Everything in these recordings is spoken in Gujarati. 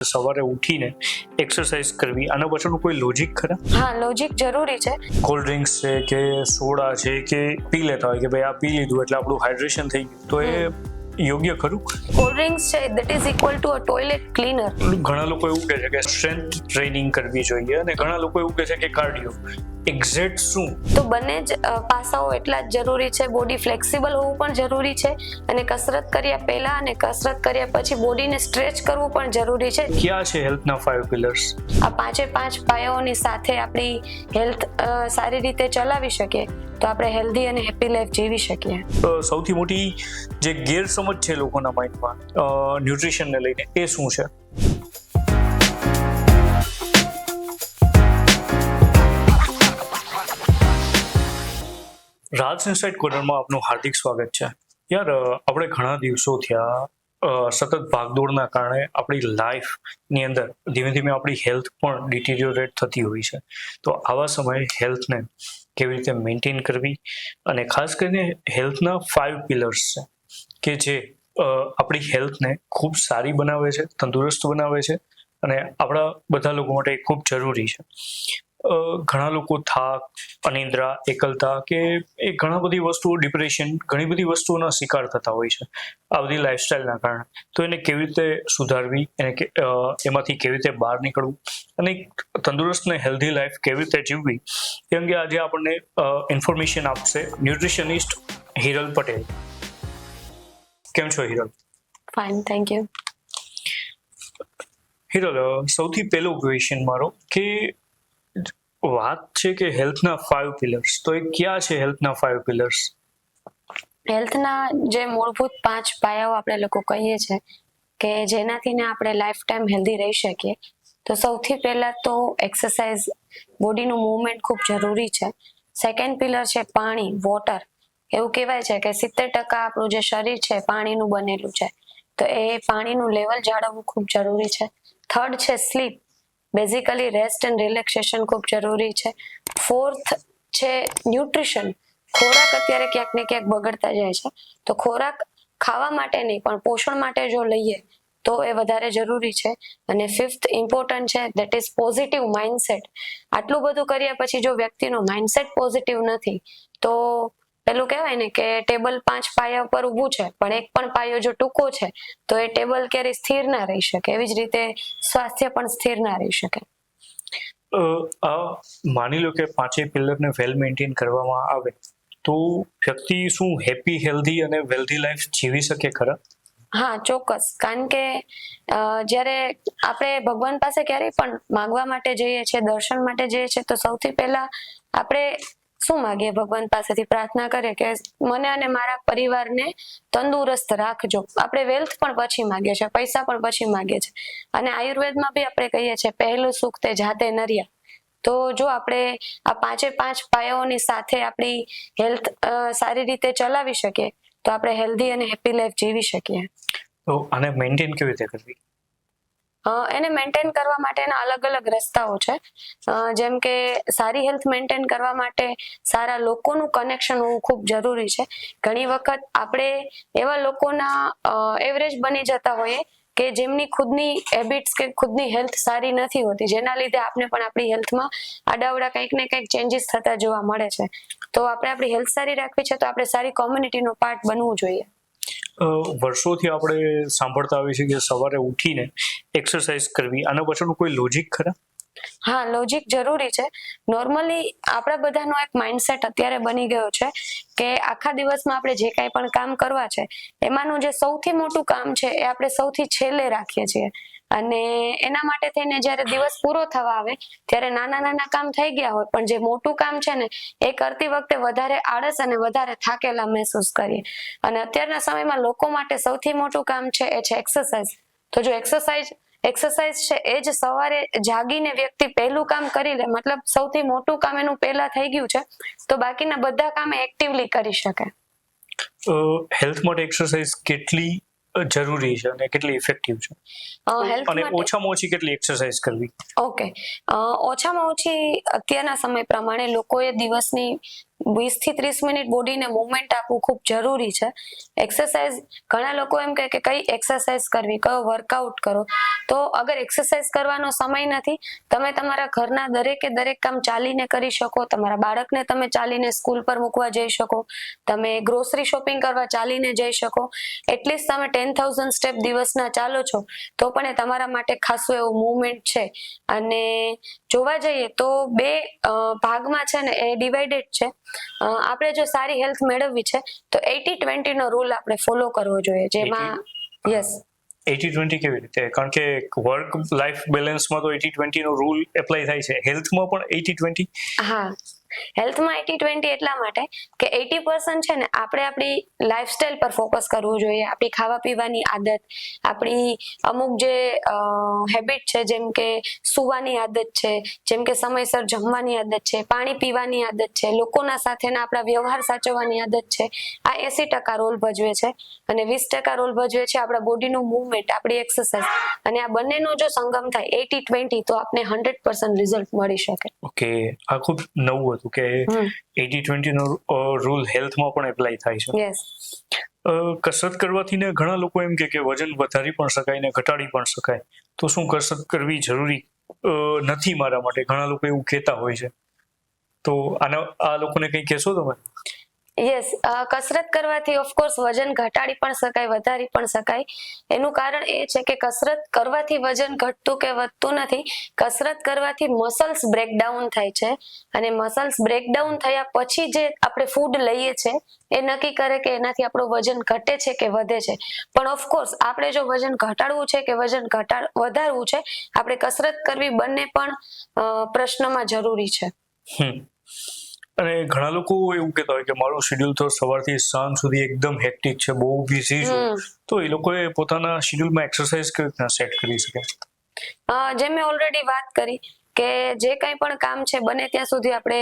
સવારે ઉઠીને એક્સરસાઇઝ કરવી, આના પાછળનું કોઈ લોજિક ખરા? હા, લોજિક જરૂરી છે. કોલ્ડ ડ્રિંક્સ છે કે સોડા છે કે પી લેતા હોય કે ભાઈ આ પી લીધું એટલે આપણું હાઇડ્રેશન થઈ ગયું, તો એ યોગ્ય ખરું? કોલ્ડ ડ્રિંક્સ છે that is equal to a toilet cleaner. ઘણા લોકો એવું કહે છે કે સ્ટ્રેન્થ ટ્રેનિંગ કરવી જોઈએ અને ઘણા લોકો એવું કહે છે કે કાર્ડિયો. એક્ઝેક્ટ શું? તો બંને જ પાસાઓ એટલા જ જરૂરી છે. બોડી ફ્લેક્સિબલ હોવું પણ જરૂરી છે અને કસરત કર્યા પહેલા અને કસરત કર્યા પછી બોડીને સ્ટ્રેચ કરવું પણ જરૂરી છે. ક્યાં છે હેલ્થના 5 પિલર્સ? આ 5 પાયાઓની સાથે આપણી હેલ્થ સારી રીતે ચલાવી શકીએ તો આપણે હેલ્ધી અને હેપી લાઈફ જીવી શકીએ. સૌથી મોટી જે ગેરસમજ છે લોકોના માઇન્ડમાં ન્યુટ્રિશનને લઈને, એ શું છે? રાજ ઇનસાઇડ કોર્નરમાં આપનું હાર્દિક સ્વાગત છે. યાર, આપણે ઘણા દિવસો થયા સતત ભાગદોડના કારણે આપણી લાઈફની અંદર ધીમે ધીમે આપણી હેલ્થ પણ ડિટિરિયોરેટ થતી હોય છે. તો આવા સમયે હેલ્થને કેવી રીતે મેન્ટેન કરવી, અને ખાસ કરીને હેલ્થના 5 પિલર્સ છે કે જે આપણી હેલ્થને ખૂબ સારી બનાવે છે, તંદુરસ્ત બનાવે છે અને આપણા બધા લોકો માટે ખૂબ જરૂરી છે. ઘણા લોકો થાક, અનિદ્રા, એકલતા કે એ ઘણા બધી વસ્તુઓ, ડિપ્રેશન, ઘણી બધી વસ્તુઓના શિકાર થતા હોય છે આ બધી લાઈફસ્ટાઈલના કારણે. તો એને કેવી રીતે સુધારવી, એમાંથી કેવી રીતે બહાર નીકળવું અને તંદુરસ્ત ને હેલ્ધી લાઈફ કેવી રીતે જીવવી, એ અંગે આજે આપણને ઇન્ફોર્મેશન આપશે ન્યુટ્રિશનિસ્ટ હિરલ પટેલ. કેમ છો Hiral? Fine, thank you. Hiral, સૌથી પહેલો ક્વેશ્ચન મારો કે વાત છે કે હેલ્થના 5 પિલર્સ, તો એ ક્યાં છે હેલ્થના 5 પિલર્સ? હેલ્થના જે મૂળભૂત 5 પાયાઓ આપણે લોકો કહીએ છીએ કે જેનાથી ને આપણે લાઈફ ટાઈમ હેલ્ધી રહી શકીએ, તો સૌથી પહેલા તો એક્સરસાઇઝ, બોડીનું મૂવમેન્ટ ખૂબ જરૂરી છે. સેકન્ડ પિલર છે પાણી, વોટર. એવું કહેવાય છે કે 70% આપણું જે શરીર છે પાણીનું બનેલું છે, તો એ પાણીનું લેવલ જાળવવું ખૂબ જરૂરી છે. થર્ડ છે sleep. Basically rest and relaxation ખૂબ જરૂરી છે. ફોર્થ છે ન્યુટ્રિશન. ખોરાક અત્યારે ક્યાંક ને ક્યાંક બગડતા જાય છે, તો ખોરાક ખાવા માટે નહીં પણ પોષણ માટે જો લઈએ તો એ વધારે જરૂરી છે. અને ફિફ્થ ઇમ્પોર્ટન્ટ છે દેટ ઇઝ પોઝિટિવ માઇન્ડસેટ. આટલું બધું કર્યા પછી જો વ્યક્તિનો માઇન્ડસેટ પોઝિટિવ નથી, તો પેલું કહેવાય ને કે ટેબલ 5 પાયા પર ઊભું છે પણ એક પણ પાયો જો ટૂંકો છે તો એ ટેબલ ક્યારેય સ્થિર ના રહી શકે. એવી જ રીતે સ્વાસ્થ્ય પણ સ્થિર ના રહી શકે. માની લો કે 5 પિલરને વેલ મેન્ટેન કરવામાં આવે તો વ્યક્તિ શું હેપી, હેલ્ધી અને વેલ્ધી લાઈફ જીવી શકે ખરા? હા, ચોક્કસ. કારણ કે જ્યારે આપણે ભગવાન પાસે ક્યારેય પણ માંગવા માટે જઈએ છીએ, દર્શન માટે જઈએ છીએ, તો સૌથી પહેલા આપણે શું માંગીએ? ભગવાન પાસેથી પ્રાર્થના કરીએ કે મને અને મારા પરિવારને તંદુરસ્ત રાખજો. આપણે વેલ્થ પણ પછી માંગીએ છીએ, પૈસા પણ પછી માંગીએ છીએ. અને આયુર્વેદમાં બી આપણે કહીએ છીએ પહેલું સુખ તે જાતે નર્યા. તો જો આપણે આ 5 પાયાઓની સાથે આપણી હેલ્થ સારી રીતે ચલાવી શકીએ તો આપણે હેલ્ધી અને હેપી લાઈફ જીવી શકીએ. તો આને મેન્ટેન કેવી રીતે કરવી? એને મેન્ટેન કરવા માટેના અલગ અલગ રસ્તાઓ છે. જેમ કે સારી હેલ્થ મેન્ટેન કરવા માટે સારા લોકોનું કનેક્શન હોવું ખૂબ જરૂરી છે. ઘણી વખત આપણે એવા લોકોના એવરેજ બની જતા હોઈએ કે જેમની ખુદની હેબિટ્સ કે ખુદની હેલ્થ સારી નથી હોતી, જેના લીધે આપણે પણ આપણી હેલ્થમાં આડાવડા કંઈક ને કંઈક ચેન્જીસ થતા જોવા મળે છે. તો આપણે આપણી હેલ્થ સારી રાખવી છે તો આપણે સારી કોમ્યુનિટીનો પાર્ટ બનવું જોઈએ. વર્ષોથી આપણે સાંભળતા આવીએ છીએ કે સવારે ઉઠીને એક્સરસાઇઝ કરવી, આના પાછળનું કોઈ લોજિક ખરા? હા, લોજિક જરૂરી છે. નોર્મલી આપણા બધાનો એક માઇન્ડસેટ અત્યારે બની ગયો છે કે આખા દિવસમાં આપણે જે કાંઈ પણ કામ કરવા છે એમાંનું જે સૌથી મોટું કામ છે એ આપણે સૌથી છેલ્લે રાખીએ છીએ. અને એના માટે થઈને જ્યારે દિવસ પૂરો થવા આવે ત્યારે નાના નાના કામ થઈ ગયા હોય, પણ જે મોટું કામ છે ને એ કરતી વખતે વધારે આળસ અને વધારે થાકેલા મહેસૂસ કરીએ. અને અત્યારના સમયમાં લોકો માટે સૌથી મોટું કામ છે એ છે એક્સરસાઇઝ. તો જો એક્સરસાઇઝ છે એ જ સવારે જાગીને વ્યક્તિ પહેલું કામ કરી લે, મતલબ સૌથી મોટું કામ એનું પહેલા થઈ ગયું છે, તો બાકીના બધા કામ એક્ટિવલી કરી શકે. હેલ્થ માટે એક્સરસાઇઝ કેટલી જરૂરી છે અને કેટલી ઇફેક્ટિવ છે, અને ઓછામાં ઓછી કેટલી એક્સરસાઇઝ કરવી? ઓકે, ઓછામાં ઓછી અત્યારના સમય પ્રમાણે લોકોએ દિવસની 20 થી 30 મિનિટ બોડીને મુવમેન્ટ આપવું ખૂબ જરૂરી છે. એક્સરસાઇઝ, ઘણા લોકો એમ કહે કે કઈ એક્સરસાઇઝ કરવી, કયો વર્કઆઉટ કરો. તો અગર એક્સરસાઇઝ કરવાનો સમય નથી, તમે તમારા ઘરના દરેક કામ ચાલીને કરી શકો. તમારા બાળકને તમે ચાલીને સ્કૂલ પર મૂકવા જઈ શકો, તમે ગ્રોસરી શોપિંગ કરવા ચાલીને જઈ શકો. એટલીસ્ટ તમે 10,000 સ્ટેપ દિવસના ચાલો છો તો પણ એ તમારા માટે ખાસું એવું મુવમેન્ટ છે. અને જોવા જઈએ તો બે ભાગમાં છે ને એ ડિવાઇડેડ છે. આપણે જો સારી હેલ્થ મેળવવી છે તો 80-20 નો રૂલ આપણે ફોલો કરવો જોઈએ, જેમાં યસ 80-20 કેવી રીતે? કારણ કે વર્ક લાઈફ બેલેન્સમાં તો 80-20 નો રૂલ એપ્લાય થાય છે, હેલ્થમાં પણ 80-20? હા, હેલ્થમાં 80-20 એટલા માટે કે 80% છે ને આપણે આપણી લાઈફસ્ટાઈલ પર ફોકસ કરવું જોઈએ. આપણી ખાવા પીવાની આદત, આપણી અમુક જે હેબિટ છે, જેમ કે સૂવાની આદત છે, જેમ કે સમયસર જમવાની આદત છે, પાણી પીવાની આદત છે, લોકોના સાથેના આપણા વ્યવહાર સાચવવાની આદત છે. આ 80% રોલ ભજવે છે અને 20% રોલ ભજવે છે આપણા બોડીનું મૂવમેન્ટ, આપણી એક્સરસાઇઝ. અને આ બંનેનો જો સંગમ થાય 80-20 તો આપને 100% રિઝલ્ટ મળી શકે. ઓકે, આ ખૂબ નવું હતું કે 80-20 નો રૂલ હેલ્થમાં પણ એપ્લાય થાય છે. યસ. કસરત કરવાથી ને ઘણા લોકો એમ કે વજન વધારી પણ શકાય ને ઘટાડી પણ શકાય, તો શું કસરત કરવી જરૂરી નથી મારા માટે? ઘણા લોકો એવું કહેતા હોય છે, તો આ લોકોને કંઈ કહેશો તમે? યસ, કસરત કરવાથી ઓફકોર્સ વજન ઘટાડી પણ શકાય, વધારી પણ શકાય. એનું કારણ એ છે કે કસરત કરવાથી વજન ઘટતું કે વધતું નથી. કસરત કરવાથી મસલ્સ બ્રેકડાઉન થાય છે અને મસલ્સ બ્રેકડાઉન થયા પછી જે આપણે ફૂડ લઈએ છીએ એ નક્કી કરે કે એનાથી આપણું વજન ઘટે છે કે વધે છે. પણ ઓફકોર્સ આપણે જો વજન ઘટાડવું છે કે વજન વધારવું છે, આપણે કસરત કરવી બંને પણ પ્રશ્નમાં જરૂરી છે. અને ઘણા લોકો એવું કહેતા હોય કે મારું શેડ્યુલ તો સવારથી સાંજ સુધી એકદમ હેક્ટિક છે, બહુ બિઝી છું, તો એ લોકોએ પોતાના શેડ્યુલમાં એક્સરસાઇઝ કેવી રીતના સેટ કરી શકે? જેમ મેં ઓલરેડી વાત કરી કે જે કંઈ પણ કામ છે બને ત્યાં સુધી આપણે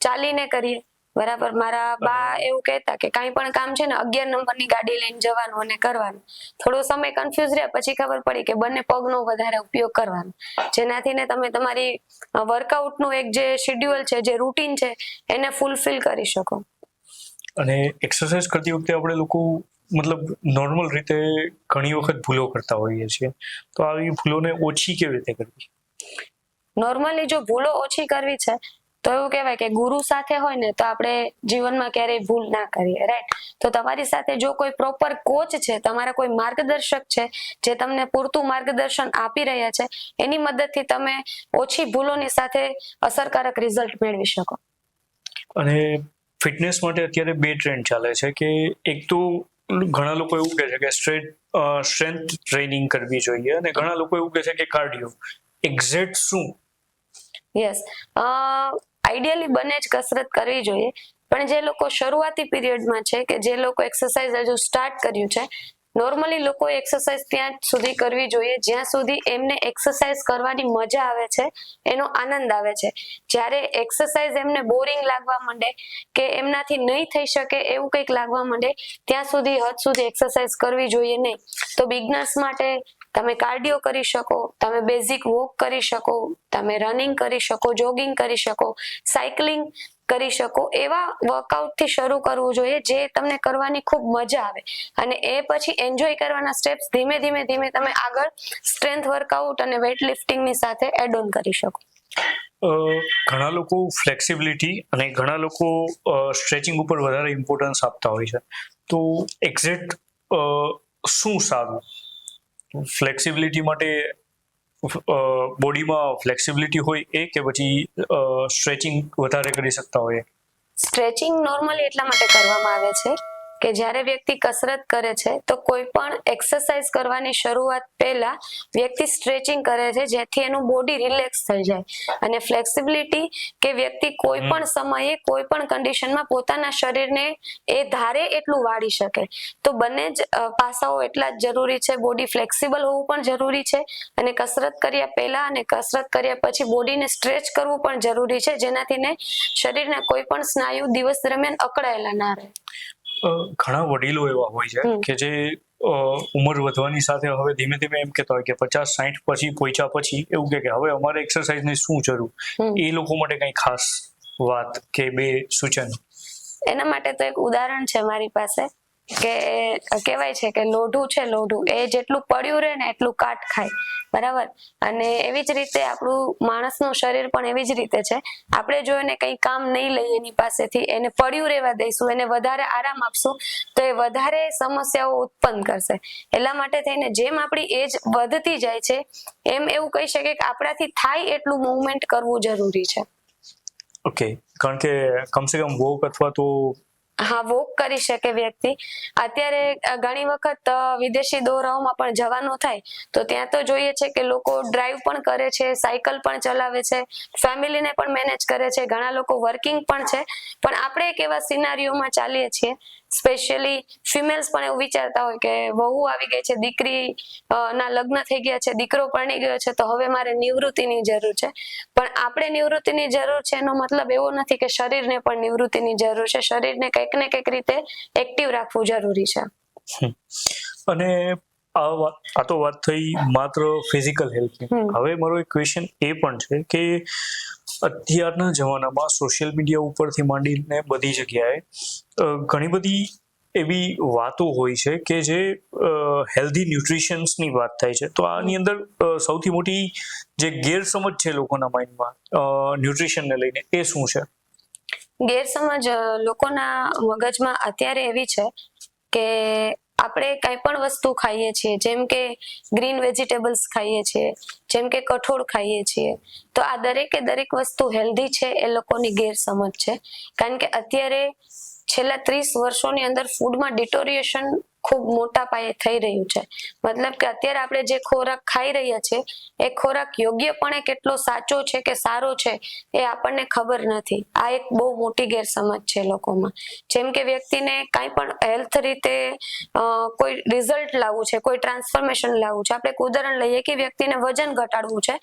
ચાલીને કરીએ. બરાબર, મારા બા એવું કહેતા કે કાંઈ પણ કામ છે ને 11 નંબરની ગાડી લઈને જવાનું અને કરવાનું. થોડો સમય કન્ફ્યુઝ રહ્યા પછી ખબર પડી કે બંને પગનો વધારે ઉપયોગ કરવાનો, જેનાથી ને તમે તમારી વર્કઆઉટનું એક જે શેડ્યુલ છે, જે રૂટીન છે, એને ફૂલફિલ કરી શકો. અને એક્સરસાઇઝ કરતી વખતે આપણે લોકો મતલબ નોર્મલ રીતે ઘણી વખત ભૂલો કરતા હોઈએ છીએ, તો આવી ભૂલોને ઓછી કેવી રીતે કરવી? નોર્મલી જો ભૂલો ઓછી કરવી છે તો એવું કહેવાય કે ગુરુ સાથે હોય ને તો આપણે જીવનમાં ક્યારેય ભૂલ ના કરીએ, રાઈટ? તો તમારી સાથે જો કોઈ પ્રોપર કોચ છે, તમારા કોઈ માર્ગદર્શક છે જે તમને પૂરતું માર્ગદર્શન આપી રહ્યા છે, એની મદદથી તમે ઓછી ભૂલોની સાથે અસરકારક રિઝલ્ટ મેળવી શકો. અને ફિટનેસ માટે અત્યારે બે ટ્રેન્ડ ચાલે છે કે એક તો ઘણા લોકો એવું કહે છે કે સ્ટ્રેન્થ ટ્રેનિંગ કરવી જોઈએ અને ઘણા લોકો એવું કહે છે કે કાર્ડિયો. એક્ઝેક્ટ શું? યસ, આઈડિયલી બંને જ કસરત કરવી જોઈએ, પણ જે લોકો શરૂઆતી પીરિયડમાં છે કે જે લોકો એક્સરસાઇઝ હજુ સ્ટાર્ટ કર્યું છે, નોર્મલી લોકો એક્સરસાઇઝ ત્યાં સુધી કરવી જોઈએ જ્યાં સુધી એમને એક્સરસાઇઝ કરવાની મજા આવે છે, એનો આનંદ આવે છે. જ્યારે એક્સરસાઇઝ એમને બોરિંગ લાગવા માંડે કે એમનાથી નહીં થઈ શકે એવું કંઈક લાગવા માંડે, ત્યાં સુધી હદ સુધી એક્સરસાઇઝ કરવી જોઈએ નહીં. તો બિગનર્સ માટે તમે કાર્ડિયો કરી શકો, તમે બેઝિક વોક કરી શકો, તમે રનિંગ કરી શકો, જોગિંગ કરી શકો, સાયકલિંગ કરી શકો. એવા વર્કઆઉટથી શરૂ કરવું જોઈએ જે તમને કરવાની ખૂબ મજા આવે અને એ પછી એન્જોય કરવાના સ્ટેપ્સ ધીમે ધીમે તમે આગળ સ્ટ્રેન્થ વર્કઆઉટ અને વેઇટ લિફ્ટિંગની સાથે એડ ઓન કરી શકો. ઘણા લોકો ફ્લેક્સિબિલિટી અને ઘણા લોકો સ્ટ્રેચિંગ ઉપર વધારે ઇમ્પોર્ટન્સ આપતા હોય છે, તો એક્ઝેક્ટ શું સારું? ફ્લેક્સિબિલિટી માટે બોડીમાં ફ્લેક્સિબિલિટી હોય એ કે પછી સ્ટ્રેચિંગ વધારે કરી શકતા હોય? સ્ટ્રેચિંગ નોર્મલી એટલા માટે કરવામાં આવે છે કે જ્યારે વ્યક્તિ કસરત કરે છે તો કોઈ પણ એક્સરસાઇઝ કરવાની શરૂઆત પહેલા વ્યક્તિ સ્ટ્રેચિંગ કરે છે જેથી એનું બોડી રિલેક્સ થઈ જાય અને ફ્લેક્સિબિલિટી કે વ્યક્તિ કોઈ પણ સમયે કોઈ પણ કન્ડિશનમાં પોતાના શરીરને એ ધારે એટલું વાળી શકે. તો બંને જ પાસાઓ એટલા જ જરૂરી છે. બોડી ફ્લેક્સિબલ હોવું પણ જરૂરી છે અને કસરત કર્યા પહેલા અને કસરત કર્યા પછી બોડીને સ્ટ્રેચ કરવું પણ જરૂરી છે, જેનાથી ને શરીરના કોઈ પણ સ્નાયુ દિવસ દરમિયાન અકળાયેલા ના રહે. ઘણા વડીલો એવા હોય છે કે જે ઉંમર વધવાની સાથે હવે ધીમે ધીમે એમ કહેતા હોય કે 50-60 પછી પહોંચ્યા પછી એવું કે હવે અમારે એક્સરસાઇઝની શું જરૂર? એ લોકો માટે કઈ ખાસ વાત કે બે સૂચન? એના માટે તો એક ઉદાહરણ છે મારી પાસે કે કહેવાય છે કે લોઢું છે, લોઢું એ જેટલું પડ્યું રહે ને એટલું કાટ ખાય, બરાબર. અને એવી જ રીતે આપણું માણસનું શરીર પણ એવી જ રીતે છે. આપણે જો એને કંઈ કામ નહીં લઈએ એની પાસેથી, એને પડ્યું રહેવા દઈશું, એને વધારે આરામ આપશું તો એ વધારે સમસ્યાઓ ઉત્પન્ન કરશે. એટલા માટે થઈને જેમ આપણી એજ વધતી જાય છે એમ એવું કહી શકે કે આપણાથી થાય એટલું મૂવમેન્ટ કરવું જરૂરી છે. ઓકે, કારણ કે કમસે કમ વોક અથવા તો હા, વોક કરી શકે વ્યક્તિ. અત્યારે ઘણી વખત વિદેશી દોરાઓમાં પણ જવાનું થાય તો ત્યાં તો જોઈએ છે કે લોકો ડ્રાઈવ પણ કરે છે, સાયકલ પણ ચલાવે છે, ફેમિલીને પણ મેનેજ કરે છે, ઘણા લોકો વર્કિંગ પણ છે. પણ આપણે એક એવા સિનારીઓમાં ચાલીએ છીએ, સ્પેશિયલી ફિમેલ્સ પણ એવું વિચારતા હોય કે વહુ આવી ગઈ છે, દીકરી ના લગ્ન થઈ ગયા છે, દીકરો પરણી ગયો છે, તો હવે મારે નિવૃત્તિની જરૂર છે. પણ આપણે નિવૃત્તિની જરૂર છે એનો મતલબ એવો નથી કે શરીરને પણ નિવૃત્તિની જરૂર છે. શરીરને કંઈક ને કંઈક રીતે એક્ટિવ રાખવું જરૂરી છે. અને આ તો વાત થઈ માત્ર ફિઝિકલ હેલ્થની. હવે મારો એક ક્વેશ્ચન એ પણ છે કે અત્યારના જમાનામાં સોશિયલ મીડિયા ઉપરથી માંડીને બધી જગ્યાએ ઘણી બધી એવી વાતો હોય છે કે જે હેલ્ધી ન્યુટ્રિશન્સની વાત થાય છે. તો આની અંદર સૌથી મોટી જે ગેરસમજ છે લોકોના માઇન્ડમાં ન્યુટ્રિશનને લઈને, એ શું છે? ગેરસમજ લોકોના મગજમાં અત્યારે એવી છે કે આપણે કઈ પણ વસ્તુ ખાઈએ છીએ, જેમ કે ગ્રીન વેજીટેબલ્સ ખાઈએ છીએ, જેમ કે કઠોળ ખાઈએ છીએ, તો આ દરેક વસ્તુ હેલ્ધી છે એ લોકોની ગેરસમજ છે. કારણ કે અત્યારે છેલ્લા 30 વર્ષોની અંદર ફૂડમાં ડિટોરિએશન ખૂબ મોટા પાયે થઈ રહ્યું છે. મતલબ કે અત્યારે આપણે જે ખોરાક ખાઈ રહ્યા છે એ ખોરાક યોગ્યપણે કેટલો સાચો છે કે સારો છે એ આપણને ખબર નથી. આ એક બહુ મોટી ગેરસમજ છે લોકોમાં. જેમ કે વ્યક્તિને કાંઈ પણ હેલ્થ રીતે કોઈ રિઝલ્ટ લાવવું છે, કોઈ ટ્રાન્સફોર્મેશન લાવવું છે. આપણે એક ઉદાહરણ લઈએ કે વ્યક્તિને વજન ઘટાડવું છે,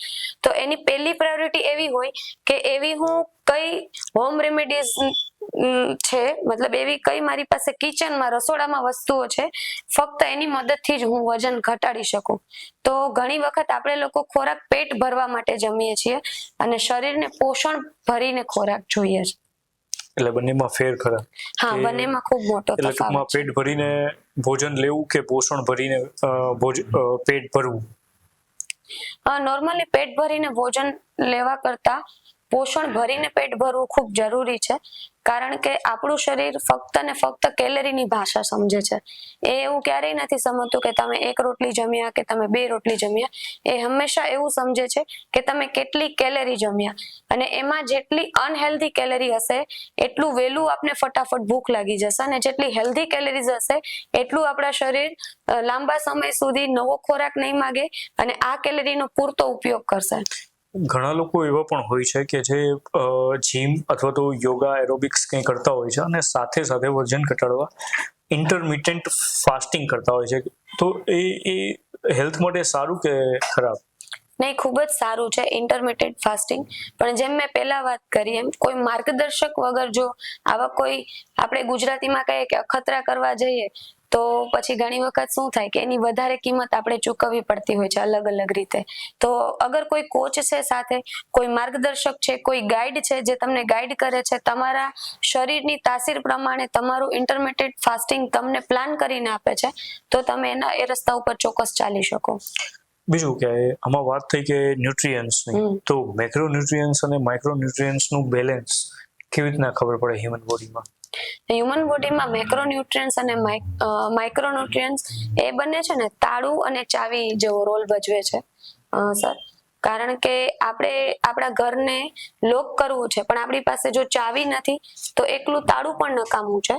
તો એની પહેલી પ્રાયોરિટી એવી હોય કે એવી હું કઈ હોમ રેમેડીઝ છે, મતલબ એવી કઈ મારી પાસે કિચનમાં, રસોડામાં વસ્તુઓ છે, ફક્ત એની મદદથી જ હું વજન ઘટાડી શકું. તો ઘણી વખત આપણે લોકો ખોરાક પેટ ભરવા માટે જમીએ છીએ અને શરીરને પોષણ ભરીને ખોરાક જોઈએ છે. એટલે બંનેમાં ફેર ખરા? હા, બંનેમાં ખૂબ મોટો એટલે તફાવત ટૂંકમાં છે. પેટ ભરીને ભોજન લેવું કે પોષણ ભરીને પેટ ભરવું? નોર્મલી પેટ ભરીને ભોજન લેવા કરતા પોષણ ભરીને પેટ ભરવું ખૂબ જરૂરી છે. કારણ કે આપણું શરીર ફક્ત ને ફક્ત કેલરીની ભાષા સમજે છે. એ એવું ક્યારેય નથી સમજતું કે તમે 1 રોટલી જમ્યા કે તમે 2 રોટલી જમ્યા. એ હંમેશા એવું સમજે છે કે તમે કેટલી કેલરી જમ્યા, અને એમાં જેટલી અનહેલ્ધી કેલરી હશે એટલું વહેલું આપને ફટાફટ ભૂખ લાગી જશે, અને જેટલી હેલ્ધી કેલરીઝ હશે એટલું આપણા શરીર લાંબા સમય સુધી નવો ખોરાક નહીં માંગે અને આ કેલરીનો પૂરતો ઉપયોગ કરશે. ઘણા લોકો એવા પણ હોય છે કે જે જીમ અથવા તો યોગા, એરોબિક્સ કંઈ કરતા હોય છે અને સાથે સાથે વજન ઘટાડવા ઇન્ટરમિટન્ટ ફાસ્ટિંગ કરતા હોય છે. તો એ હેલ્થ માટે સારું કે ખરાબ? નહીં, ખૂબ જ સારું છે ઇન્ટરમિટેન્ટ ફાસ્ટિંગ. પણ જેમ મેં પહેલા વાત કરી એમ કોઈ માર્ગદર્શક વગર જો આવા કોઈ, આપણે ગુજરાતીમાં કહીએ કે અખતરા કરવા જઈએ તો પછી ઘણી વખત શું થાય કે એની વધારે કિંમત આપણે ચૂકવવી પડતી હોય છે અલગ અલગ રીતે. તો અગર કોઈ કોચ છે સાથે, કોઈ માર્ગદર્શક છે, કોઈ ગાઈડ છે જે તમને ગાઈડ કરે છે, તમારા શરીરની તાસીર પ્રમાણે તમારું ઇન્ટરમિટેન્ટ ફાસ્ટિંગ તમને પ્લાન કરીને આપે છે, તો તમે એ રસ્તા ઉપર ચોક્કસ ચાલી શકો. બીજું કે આમાં વાત થઈ કે ન્યુટ્રિયન્ટ્સની, તો મેક્રોન્યુટ્રિયન્ટ્સ અને માઇક્રોન્યુટ્રિયન્ટ્સનું બેલેન્સ કેવી રીતના ખબર પડે હ્યુમન બોડીમાં? હ્યુમન બોડીમાં મેક્રોન્યુટ્રિયન્ટ્સ અને માઇક્રોન્યુટ્રિયન્ટ્સ એ બંને છે ને તાળું અને ચાવી જેવો રોલ ભજવે છે સર. કારણ કે આપણે આપણા ઘરને લોક કરવું છે, પણ આપણી પાસે જો ચાવી નથી તો એકલું તાળું પણ નકામું છે,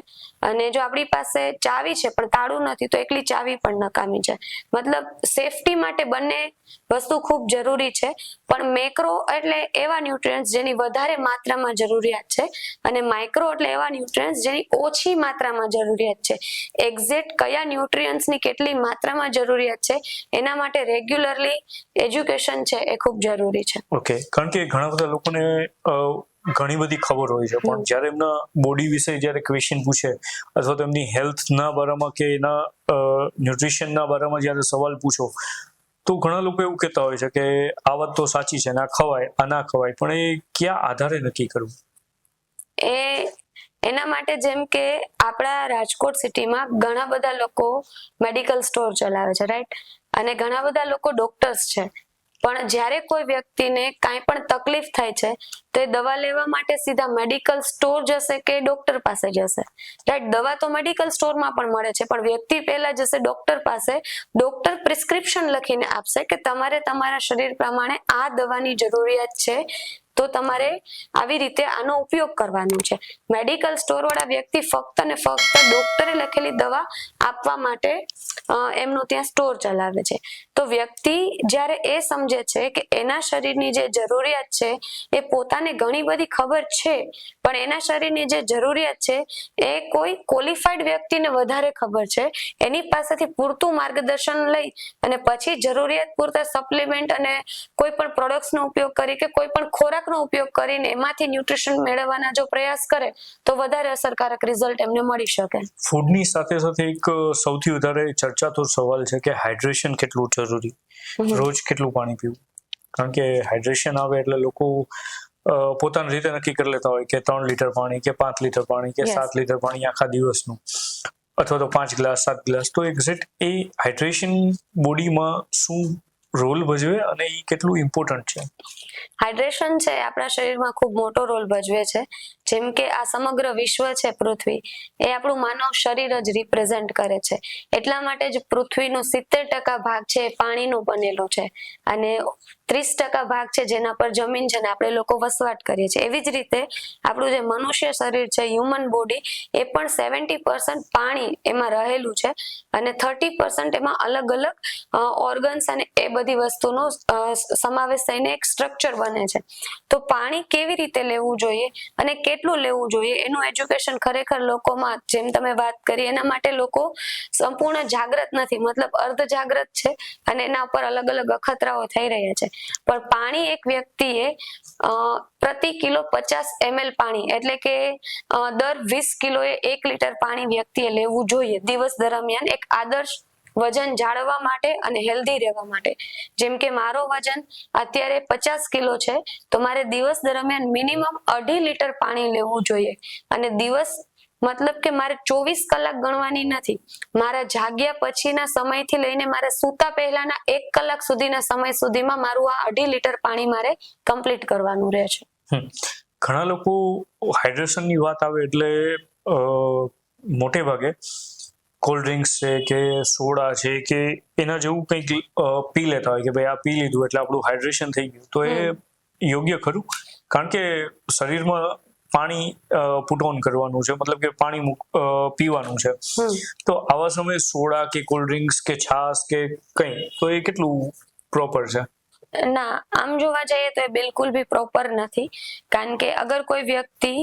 અને જો આપણી પાસે ચાવી છે પણ તાળું નથી તો એકલી ચાવી પણ નકામી છે. મતલબ સેફટી માટે બંને વસ્તુ ખૂબ જરૂરી છે. પણ મેક્રો એટલે એવા ન્યુટ્રિયન્ટ્સ જેની વધારે માત્રામાં જરૂરિયાત છે, અને માઇક્રો એટલે એવા ન્યુટ્રિયન્ટ્સ જેની ઓછી માત્રામાં જરૂરિયાત છે. એક્ઝેક્ટ કયા ન્યુટ્રિયન્ટ્સની કેટલી માત્રામાં જરૂરિયાત છે એના માટે રેગ્યુલરલી એજ્યુકેશન છે એ ખૂબ જરૂરી છે. ઓકે, કારણ કે ઘણા બધા લોકોને ઘણી બધી ખબર હોય છે, પણ જ્યારે એમના બોડી વિશે જ્યારે ક્વેશ્ચન પૂછે અથવા તો એમની હેલ્થના બારામાં કે એના ન્યુટ્રિશનના બારામાં જ્યારે સવાલ પૂછો તો ઘણા લોકો એવું કહેતા હોય છે કે આ વાત તો સાચી છે ને આ ખવાય, આ ના ખવાય, પણ એ કયા આધારે નક્કી કરવું? એ એના માટે જેમ કે આપણા રાજકોટ સિટીમાં ઘણા બધા લોકો મેડિકલ સ્ટોર ચલાવે છે, રાઈટ, અને ઘણા બધા લોકો ડોક્ટર્સ છે. પણ જ્યારે કોઈ વ્યક્તિને કાંઈ પણ તકલીફ થાય છે તો એ દવા લેવા માટે સીધા મેડિકલ સ્ટોર જશે કે ડોક્ટર પાસે જશે, રાઈટ? દવા તો મેડિકલ સ્ટોરમાં પણ મળે છે, પણ વ્યક્તિ પહેલા જશે ડોક્ટર પાસે. ડોક્ટર પ્રિસ્ક્રિપ્શન લખીને આપશે કે તમારે તમારા શરીર પ્રમાણે આ દવાની જરૂરિયાત છે, તો તમારે આવી રીતે આનો ઉપયોગ કરવાનો છે. મેડિકલ સ્ટોર વાળા વ્યક્તિ ફક્ત ને ફક્ત ડોક્ટરે લખેલી દવા આપવા માટે એમનું ત્યાં સ્ટોર ચલાવે છે. તો વ્યક્તિ જ્યારે એ સમજે છે કે એના શરીરની જે જરૂરિયાત છે એ પોતાને ઘણી બધી ખબર છે, પણ એના શરીરની જે જરૂરિયાત છે એ કોઈ ક્વોલિફાઈડ વ્યક્તિને વધારે ખબર છે, એની પાસેથી પૂરતું માર્ગદર્શન લઈ અને પછી જરૂરિયાત પૂરતા સપ્લિમેન્ટ અને કોઈ પણ પ્રોડક્ટ્સનો ઉપયોગ કરી કે કોઈ પણ ખોરાકનો ઉપયોગ કરીને એમાંથી ન્યુટ્રિશન મેળવવાના જો પ્રયાસ કરે તો વધારે અસરકારક રિઝલ્ટ એમને મળી શકે. ફૂડની સાથે સાથે એક સૌથી વધારે ચર્ચાતો સવાલ છે કે હાઇડ્રેશન કેટલું જરૂરી, રોજ કેટલું પાણી પીવું? કારણ કે હાઇડ્રેશન આવે એટલે લોકો પોતાની રીતે નક્કી કરી લેતા હોય કે 3 લીટર પાણી કે 5 લીટર પાણી કે 7 લીટર પાણી આખા દિવસનું, અથવા તો 5 ગ્લાસ 7 ગ્લાસ. તો એક્ઝેક્ટ એ હાઇડ્રેશન બોડીમાં શું રોલ ભજવે અને એ કેટલું ઇમ્પોર્ટન્ટ છે? હાઇડ્રેશન છે આપણા શરીરમાં ખૂબ મોટો રોલ ભજવે છે. જેમ કે આ સમગ્ર વિશ્વ છે પૃથ્વી, એ આપણું માનવ શરીર જ રિપ્રેઝેન્ટ કરે છે. એટલા માટે જ પૃથ્વીનો 70% ભાગ છે એ પાણીનો બનેલો છે અને 30% ભાગ છે જેના પર જમીન છે ને આપણે લોકો વસવાટ કરીએ છીએ. એવી જ રીતે આપણું જે મનુષ્ય શરીર છે, હ્યુમન બોડી, એ પણ 70% પાણી એમાં રહેલું છે અને 30% એમાં અલગ અલગ ઓર્ગન્સ અને એ બધી વસ્તુનો સમાવેશ થઈને એક સ્ટ્રક્ચર બને છે. તો પાણી કેવી રીતે લેવું જોઈએ અને કેટલું લેવું જોઈએ એનું એજ્યુકેશન ખરેખર લોકોમાં, જેમ તમે વાત કરી, એના માટે લોકો સંપૂર્ણ જાગૃત નથી, મતલબ અર્ધ જાગૃત છે અને એના ઉપર અલગ અલગ અખતરાઓ થઈ રહ્યા છે. પણ પાણી એક વ્યક્તિએ પ્રતિ કિલો 50 ml પાણી, એટલે કે દર 20 કિલોએ 1 લીટર પાણી વ્યક્તિએ લેવું જોઈએ દિવસ દરમિયાન, એક આદર્શ વજન જાળવવા માટે અને હેલ્ધી રહેવા માટે. જેમ કે મારો વજન અત્યારે 50 કિલો છે, તો મારે દિવસ દરમિયાન મિનિમમ 2.5 લીટર પાણી લેવું જોઈએ. અને દિવસ મતલબ કે મારે 24 કલાક ગણવાની નથી, મારા જાગ્યા પછીના સમયથી લઈને મારે સૂતા પહેલાના 1 કલાક સુધીના સમય સુધીમાં મારું આ 2.5 લીટર પાણી મારે કમ્પ્લીટ કરવાનું રહે છે. ઘણા લોકો હાઇડ્રેશનની વાત આવે એટલે મોટે ભાગે કોલ્ડ ડ્રિંક્સ છે કે સોડા છે કે એના જેવું કંઈક પી લેતા હોય કે ભાઈ આ પી લીધું એટલે આપણું હાઇડ્રેશન થઈ ગયું. તો એ યોગ્ય ખરું? કારણ કે શરીરમાં પાણી પુટ ઓન કરવાનું છે, મતલબ કે પાણી પીવાનું છે. તો આવા સમયે સોડા કે કોલ્ડ ડ્રિંક્સ કે છાશ કે કંઈ, તો એ કેટલું પ્રોપર છે? ના, આમ જોવા જઈએ તો એ બિલકુલ બી પ્રોપર નથી. કારણ કે અગર કોઈ વ્યક્તિ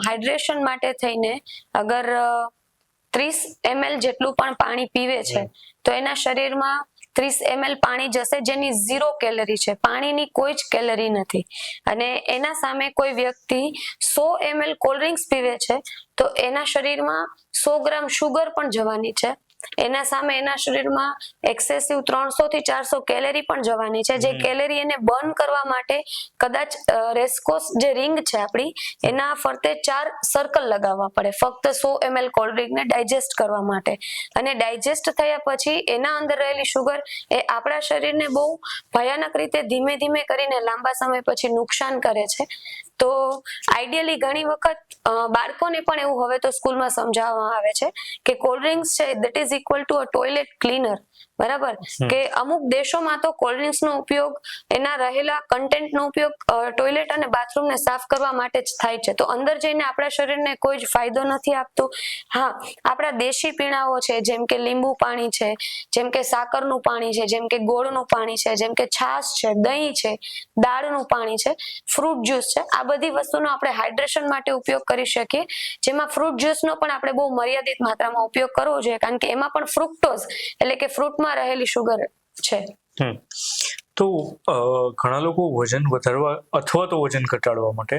હાઇડ્રેશન માટે થઈને અગર 30 ml જેટલું પણ પાણી પીવે છે તો એના શરીરમાં 30 ml પાણી જશે જેની 0 કેલરી છે, પાણીની કોઈ જ કેલરી નથી. અને એના સામે કોઈ વ્યક્તિ 100 ml કોલ્ડ ડ્રિંક્સ પીવે છે તો એના શરીરમાં 100 ગ્રામ શુગર પણ જવાની છે. એના સામે એના શરીરમાં એક્સેસિવ 300 થી 400 કેલેરી પણ જવાની છે, જે કેલેરી એને બર્ન કરવા માટે કદાચ રેસકોર્સ જે રિંગ છે આપણી, એના ફરતે 4 સર્કલ લગાવવા પડે ફક્ત 100 ml કોલ્ડ ડ્રિંકને ડાયજેસ્ટ કરવા માટે. અને ડાયજેસ્ટ થયા પછી એના અંદર રહેલી શુગર એ આપણા શરીરને બહુ ભયાનક રીતે ધીમે ધીમે કરીને લાંબા સમય પછી નુકસાન કરે છે. તો આઈડિયલી ઘણી વખત બાળકોને પણ એવું હવે તો સ્કૂલમાં સમજાવવામાં આવે છે કે કોલ્ડ ડ્રિંક્સ છે that is equal to a toilet cleaner, બરાબર? કે અમુક દેશોમાં તો કોલ્ડ ડ્રિંક્સનો ઉપયોગ, એના રહેલા કન્ટેન્ટનો ઉપયોગ ટોયલેટ અને બાથરૂમને સાફ કરવા માટે જ થાય છે. તો અંદર જઈને આપણા શરીરને કોઈ જ ફાયદો નથી આપતો. હા, આપણા દેશી પીણાઓ છે, જેમ કે લીંબુ પાણી છે, જેમ કે સાકરનું પાણી છે, જેમ કે ગોળનું પાણી છે, જેમ કે છાશ છે, દહીં છે, દાળનું પાણી છે, ફ્રૂટ જ્યુસ છે, આ બધી વસ્તુનો આપણે હાઇડ્રેશન માટે ઉપયોગ કરી શકીએ. જેમાં ફ્રૂટ જ્યુસનો પણ આપણે બહુ મર્યાદિત માત્રામાં ઉપયોગ કરવો જોઈએ, કારણ કે એમાં પણ ફ્રુક્ટોઝ એટલે કે ફ્રૂટમાં રહેલી શુગર છે. તો ઘણા લોકો વજન વધારવા અથવા તો વજન ઘટાડવા માટે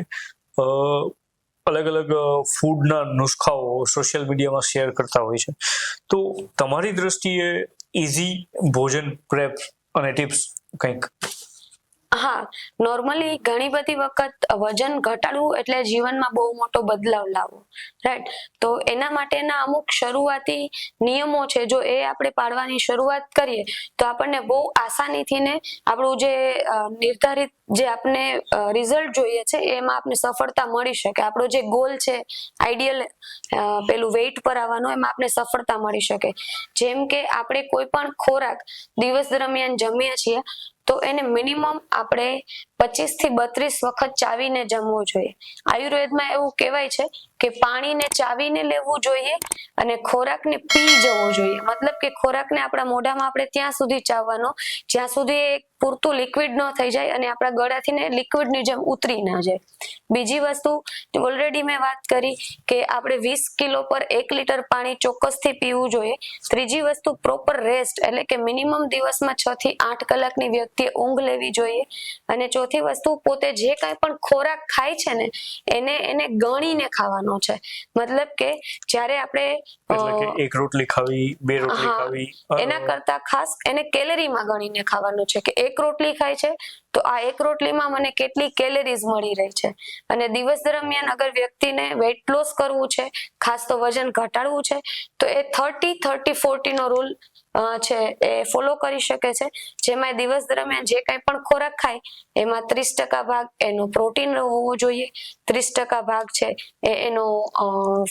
અલગ અલગ ફૂડના નુસ્ખાઓ સોશિયલ મીડિયામાં શેર કરતા હોય છે. તો તમારી દ્રષ્ટિએ ઇઝી ભોજન પ્રેપ અને ટિપ્સ કંઈક? હા, નોર્મલી ઘણી બધી વખત વજન ઘટાડવું એટલે જીવનમાં બહુ મોટો બદલાવ લાવવો, રાઈટ? તો એના માટેના અમુક શરૂઆતી નિયમો છે, જો એ આપણે પાડવાની શરૂઆત કરીએ તો આપણને બહુ આસાનીથી ને આપણું જે નિર્ધારિત જે આપને રિઝલ્ટ જોઈએ છે એમાં આપને સફળતા મળી શકે. આપણો જે ગોલ છે આઈડિયલ પેલું વેઇટ પર આવવાનો, એમાં આપને સફળતા મળી શકે. જેમ કે આપણે કોઈ પણ ખોરાક દિવસ દરમિયાન જમીએ છીએ તો એને મિનિમમ આપણે 25 થી 32 વખત ચાવીને જમવું જોઈએ. આયુર્વેદમાં એવું કહેવાય છે કે પાણીને ચાવીને લેવું જોઈએ અને ખોરાકને પી જવો જોઈએ. મતલબ કે ખોરાકને આપણા મોઢામાં આપણે ત્યાં સુધી ચાવવાનો જ્યાં સુધી એ પૂરતું લિક્વિડ ન થઈ જાય અને આપણા ગળાથી ને લિક્વિડની જેમ ઉતરી ના જાય. બીજી વસ્તુ, ઓલરેડી મેં વાત કરી કે આપણે 20 કિલો પર 1 લીટર પાણી ચોક્કસથી પીવું જોઈએ. ત્રીજી વસ્તુ, પ્રોપર રેસ્ટ, એટલે કે મિનિમમ દિવસમાં 6 થી 8 કલાકની વ્યક્તિએ ઊંઘ લેવી જોઈએ. અને ચોથી વસ્તુ, પોતે જે કાંઈ પણ ખોરાક ખાય છે ને એને ગણીને ખાવાનો છે. મતલબ કે જ્યારે આપણે એટલે કે એક રોટલી ખાવી, 2 રોટલી ખાવી, એના કરતા ખાસ એને કેલેરીમાં ગણીને ખાવાનું છે કે એક રોટલી ખાય છે તો આ એક રોટલીમાં મને કેટલી કેલેરીઝ મળી રહી છે. અને દિવસ દરમિયાન અગર વ્યક્તિને વેઇટ લોસ કરવું છે, ખાસ તો વજન ઘટાડવું છે, તો એ 30-30-40 નો રૂલ છે એ ફોલો કરી શકે છે. જેમાં દિવસ દરમિયાન જે કાંઈ પણ ખોરાક ખાય એમાં 30% ભાગ એનો પ્રોટીન હોવો જોઈએ, 30% ભાગ છે એનો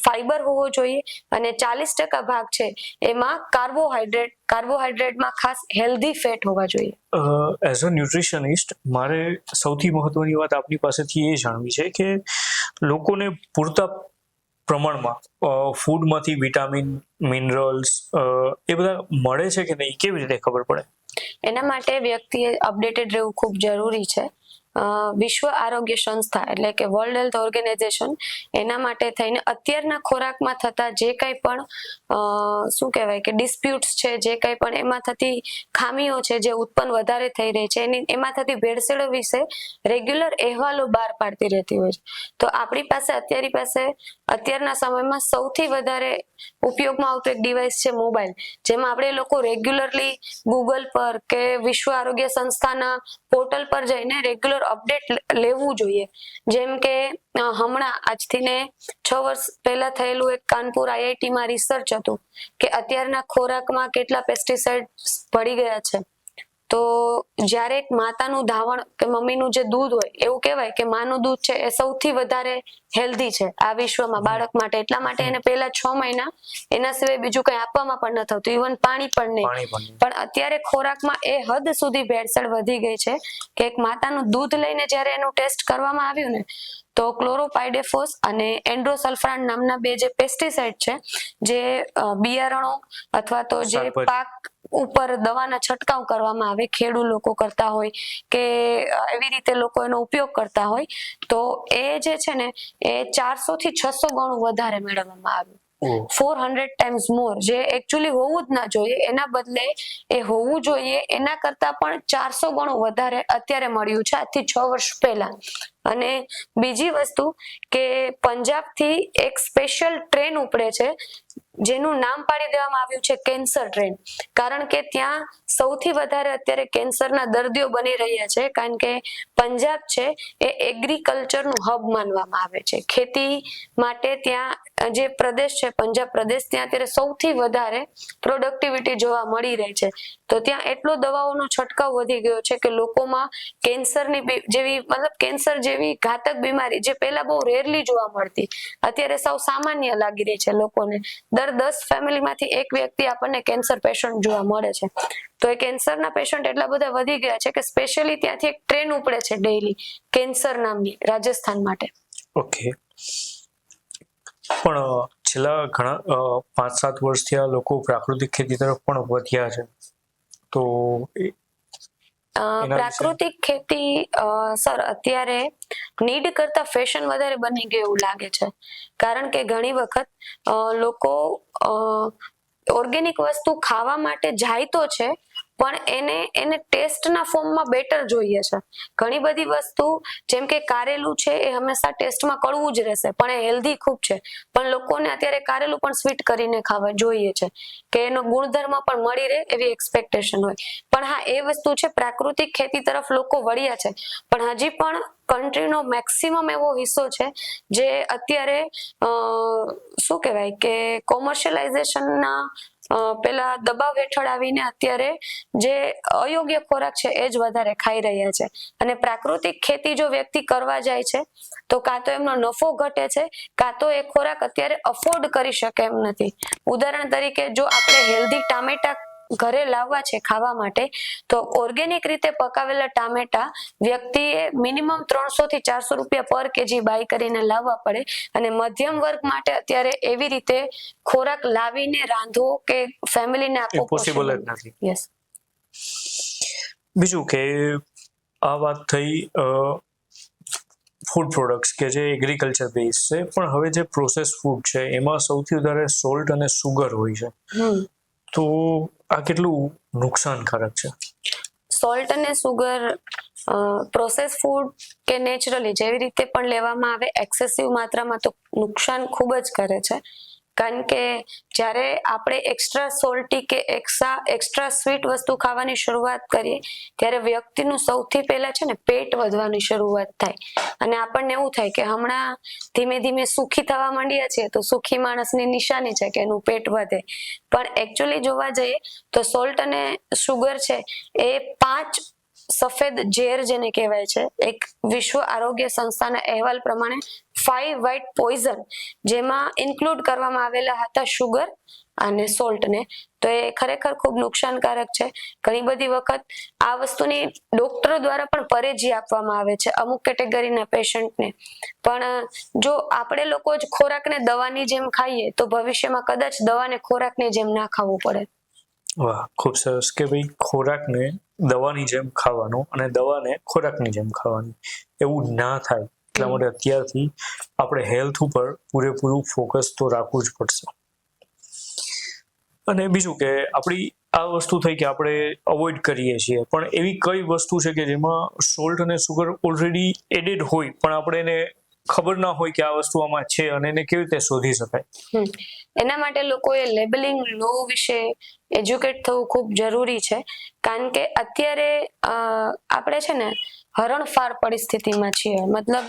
ફાઈબર હોવો જોઈએ અને 40% ભાગ છે એમાં કાર્બોહાઈડ્રેટમાં ખાસ હેલ્ધી ફેટ હોવા જોઈએ. એઝ અ ન્યુટ્રિશનિસ્ટ મારે સૌથી મહત્વની વાત આપની પાસેથી એ જાણવી છે કે લોકોને પૂરતા પ્રમાણમાં ફૂડમાંથી વિટામિન, મિનરલ્સ એ બધા મળે છે કે નહીં, કેવી રીતે ખબર પડે? એના માટે વ્યક્તિએ અપડેટેડ રહેવું ખૂબ જરૂરી છે. વિશ્વ આરોગ્ય સંસ્થા એટલે કે વર્લ્ડ હેલ્થ ઓર્ગેનાઇઝેશન એના માટે થઈને અત્યારના ખોરાકમાં થતા જે કંઈ પણ શું કહેવાય કે ડિસ્પ્યુટ્સ છે, જે કંઈ પણ એમાં થતી ખામીઓ છે, જે ઉત્પન્ન વધારે થઈ રહી છે, એમાં થતી ભેળસેળો વિશે રેગ્યુલર અહેવાલો બહાર પાડતી રહેતી હોય છે. તો આપણી પાસે અત્યારના સમયમાં સૌથી વધારે ઉપયોગમાં આવતું એક ડિવાઇસ છે મોબાઈલ, જેમાં આપણે લોકો રેગ્યુલરલી ગૂગલ પર કે વિશ્વ આરોગ્ય સંસ્થાના પોર્ટલ પર જઈને રેગ્યુલર અપડેટ લેવું જોઈએ. જેમ કે હમણાં આજથી ને 6 વર્ષ પહેલા થયેલું એક કાનપુર આઈઆઈટીમાં રિસર્ચ હતું કે અત્યારના ખોરાકમાં કેટલા પેસ્ટિસાઇડ્સ ભળી ગયા છે. તો જ્યારે એક માતાનું ધાવણ કે મમ્મીનું જે દૂધ હોય, એવું કહેવાય કે માનું દૂધ છે એ સૌથી વધારે હેલ્ધી છે આ વિશ્વમાં બાળક માટે. એટલા માટે એને પહેલા 6 મહિના એના સિવાય બીજું કંઈ આપવામાં પણ ન થતું, ઇવન પાણી પણ નહીં. પણ અત્યારે ખોરાકમાં એ હદ સુધી ભેળસેળ વધી ગઈ છે કે એક માતાનું દૂધ લઈને જ્યારે એનું ટેસ્ટ કરવામાં આવ્યું ને તો ક્લોરોપાઇડેફોસ અને એન્ડ્રોસલ્ફાન નામના 2 જે પેસ્ટિસાઇડ છે, જે બિયારણો અથવા તો જે પાક ઉપર દવાના છંટકાવ કરવામાં આવે, ખેડૂત લોકો કરતા હોય કે એવી રીતે લોકો એનો ઉપયોગ કરતા હોય, તો એ જે છે ને એ 400 થી 600 ગણું વધારે મેળવવામાં આવ્યું. 400 times more, જે એકચ્યુઅલી હોવું જ ના જોઈએ, એના બદલે એ હોવું જોઈએ એના કરતા પણ 400 ગણું વધારે અત્યારે મળ્યું છે આજથી 6 વર્ષ પહેલા. અને બીજી વસ્તુ કે પંજાબથી એક સ્પેશિયલ ટ્રેન ઉપડે છે જેનું નામ પાડી દેવામાં આવ્યું છે કેન્સર ટ્રેન. કારણ કે ત્યાં સૌથી વધારે અત્યારે કેન્સરના દર્દીઓ બની રહ્યા છે, કારણ કે પંજાબ છે એ એગ્રીકલ્ચરનું હબ માનવામાં આવે છે. ખેતી માટે ત્યાં જે પ્રદેશ છે પંજાબ પ્રદેશ, ત્યાં અત્યારે સૌથી વધારે પ્રોડક્ટિવિટી જોવા મળી રહી છે. તો ત્યાં એટલો દવાઓનો છંટકાવ વધી ગયો છે કે લોકોમાં કેન્સર જેવી ઘાતક બીમારી જે પહેલા બહુ રેરલી જોવા મળતી, અત્યારે સૌ સામાન્ય લાગી રહી છે લોકોને. દર 10 ફેમિલીમાંથી એક વ્યક્તિ આપણને કેન્સર પેશન્ટ જોવા મળે છે. તો એ કેન્સરના પેશન્ટ એટલા બધા વધી ગયા છે કે સ્પેશિયલી ત્યાંથી એક ટ્રેન ઉપડે છે ડેઈલી કેન્સર નામની, રાજસ્થાન માટે. ઓકે. પણ છેલ્લા ઘણા 5-7 વર્ષથી આ લોકો પ્રાકૃતિક ખેતી તરફ પણ વધ્યા છે, તો પ્રાકૃતિક ખેતી સર અત્યારે નીડ કરતા ફેશન વધારે બની ગયું એવું લાગે છે. કારણ કે ઘણી વખત લોકો ઓર્ગેનિક વસ્તુ ખાવા માટે જાય તો છે, પણ એને ટેસ્ટના ફોર્મમાં બેટર જોઈએ છે. ઘણી બધી વસ્તુ જેમ કે કારેલું છે એ હંમેશા ટેસ્ટમાં કડવું જ રહેશે, પણ એ હેલ્ધી ખૂબ છે. પણ લોકોને અત્યારે કારેલું પણ સ્વીટ કરીને ખાવા જોઈએ છે કે એનો ગુણધર્મ પણ મળી રહે એવી એક્સપેક્ટેશન હોય. પણ હા, એ વસ્તુ છે, પ્રાકૃતિક ખેતી તરફ લોકો વળ્યા છે, પણ હજી પણ કન્ટ્રીનો મેક્સિમમ એવો હિસ્સો છે જે અત્યારે શું કહેવાય કે કોમર્શિયલાઇઝેશનના પેલા દબાવ હેઠળ આવીને અત્યારે જે અયોગ્ય ખોરાક છે એ જ વધારે ખાઈ રહ્યા છે. અને પ્રાકૃતિક ખેતી જો વ્યક્તિ કરવા જાય છે તો કાં તો એમનો નફો ઘટે છે, કાં તો એ ખોરાક અત્યારે અફોર્ડ કરી શકે એમ નથી. ઉદાહરણ તરીકે જો આપણે હેલ્ધી ટામેટા ઘરે લાવવા છે ખાવા માટે, તો ઓર્ગેનિક રીતે પકાવેલા ટામેટા વ્યક્તિએ મિનિમમ 300 થી 400 રૂપિયા પર કેજી બાય કરીને લાવવા પડે. અને મધ્યમ વર્ગ માટે અત્યારે એવી રીતે ખોરાક લાવીને રાંધવો કે ફેમિલીને આપવો પોસિબલ જ નથી. યસ. બીજું કે આ વાત થઈ ફૂડ પ્રોડક્ટ્સ કે જે એગ્રીકલ્ચર બેઝ છે, પણ હવે જે પ્રોસેસ ફૂડ છે એમાં સૌથી વધારે સોલ્ટ અને સુગર હોય છે. તો આ કેટલું નુકસાનકારક છે? સોલ્ટ અને સુગર પ્રોસેસ ફૂડ કે નેચરલી જેવી રીતે પણ લેવામાં આવે, એક્સેસિવ માત્રામાં તો નુકસાન ખૂબ જ કરે છે. કારણ કે જ્યારે આપણે એક્સ્ટ્રા સોલ્ટી કે એક્સ્ટ્રા સ્વીટ વસ્તુ ખાવાની શરૂઆત કરીએ ત્યારે વ્યક્તિનું સૌથી પહેલા છે ને પેટ વધવાની શરૂઆત થાય. અને આપણને એવું થાય કે હમણાં ધીમે ધીમે સુખી થવા માંડીએ છીએ તો સુખી માણસની નિશાની છે કે એનું પેટ વધે. પણ એકચ્યુઅલી જોવા જઈએ તો સોલ્ટ અને સુગર છે એ 5 સફેદ ઝેર જેને કહેવાય છે, એક વિશ્વ આરોગ્ય સંસ્થાના અહેવાલ પ્રમાણે 5 વ્હાઇટ પોઈઝન જેમાં ઇન્ક્લુડ કરવામાં આવેલા હતા સુગર અને સોલ્ટને. તો એ ખરેખર ખૂબ નુકસાનકારક છે. ઘણી બધી વખત આ વસ્તુની ડોક્ટરો દ્વારા પણ પરેજી આપવામાં આવે છે અમુક કેટેગરીના પેશન્ટને. પણ જો આપણે લોકો જ ખોરાકને દવાની જેમ ખાઈએ તો ભવિષ્યમાં કદાચ દવાને ખોરાકની જેમ ના ખાવું પડે. વાહ, ખૂબ સરસ કે ભાઈ ખોરાકને દવાની જેમ ખાવાનું અને દવાને ખોરાકની જેમ ખાવાની, એવું ના થાય એટલા માટે અત્યારથી આપણે હેલ્થ ઉપર પૂરેપૂરું ફોકસ તો રાખવું જ પડશે. અને બીજું કે આપણી આ વસ્તુ થઈ કે આપણે અવોઇડ કરીએ છીએ, પણ એવી કઈ વસ્તુ છે કે જેમાં સોલ્ટ અને સુગર ઓલરેડી એડેડ હોય પણ આપણે એને ખબર ના હોય કે આ વસ્તુ આમાં છે અને એને કેવી રીતે શોધી શકાય? એના માટે લોકોએ લેબલિંગ લો વિશે એજ્યુકેટ થવું ખૂબ જરૂરી છે. કારણ કે અત્યારે આપણે છે ને હરણફાળ પરિસ્થિતિમાં છીએ. મતલબ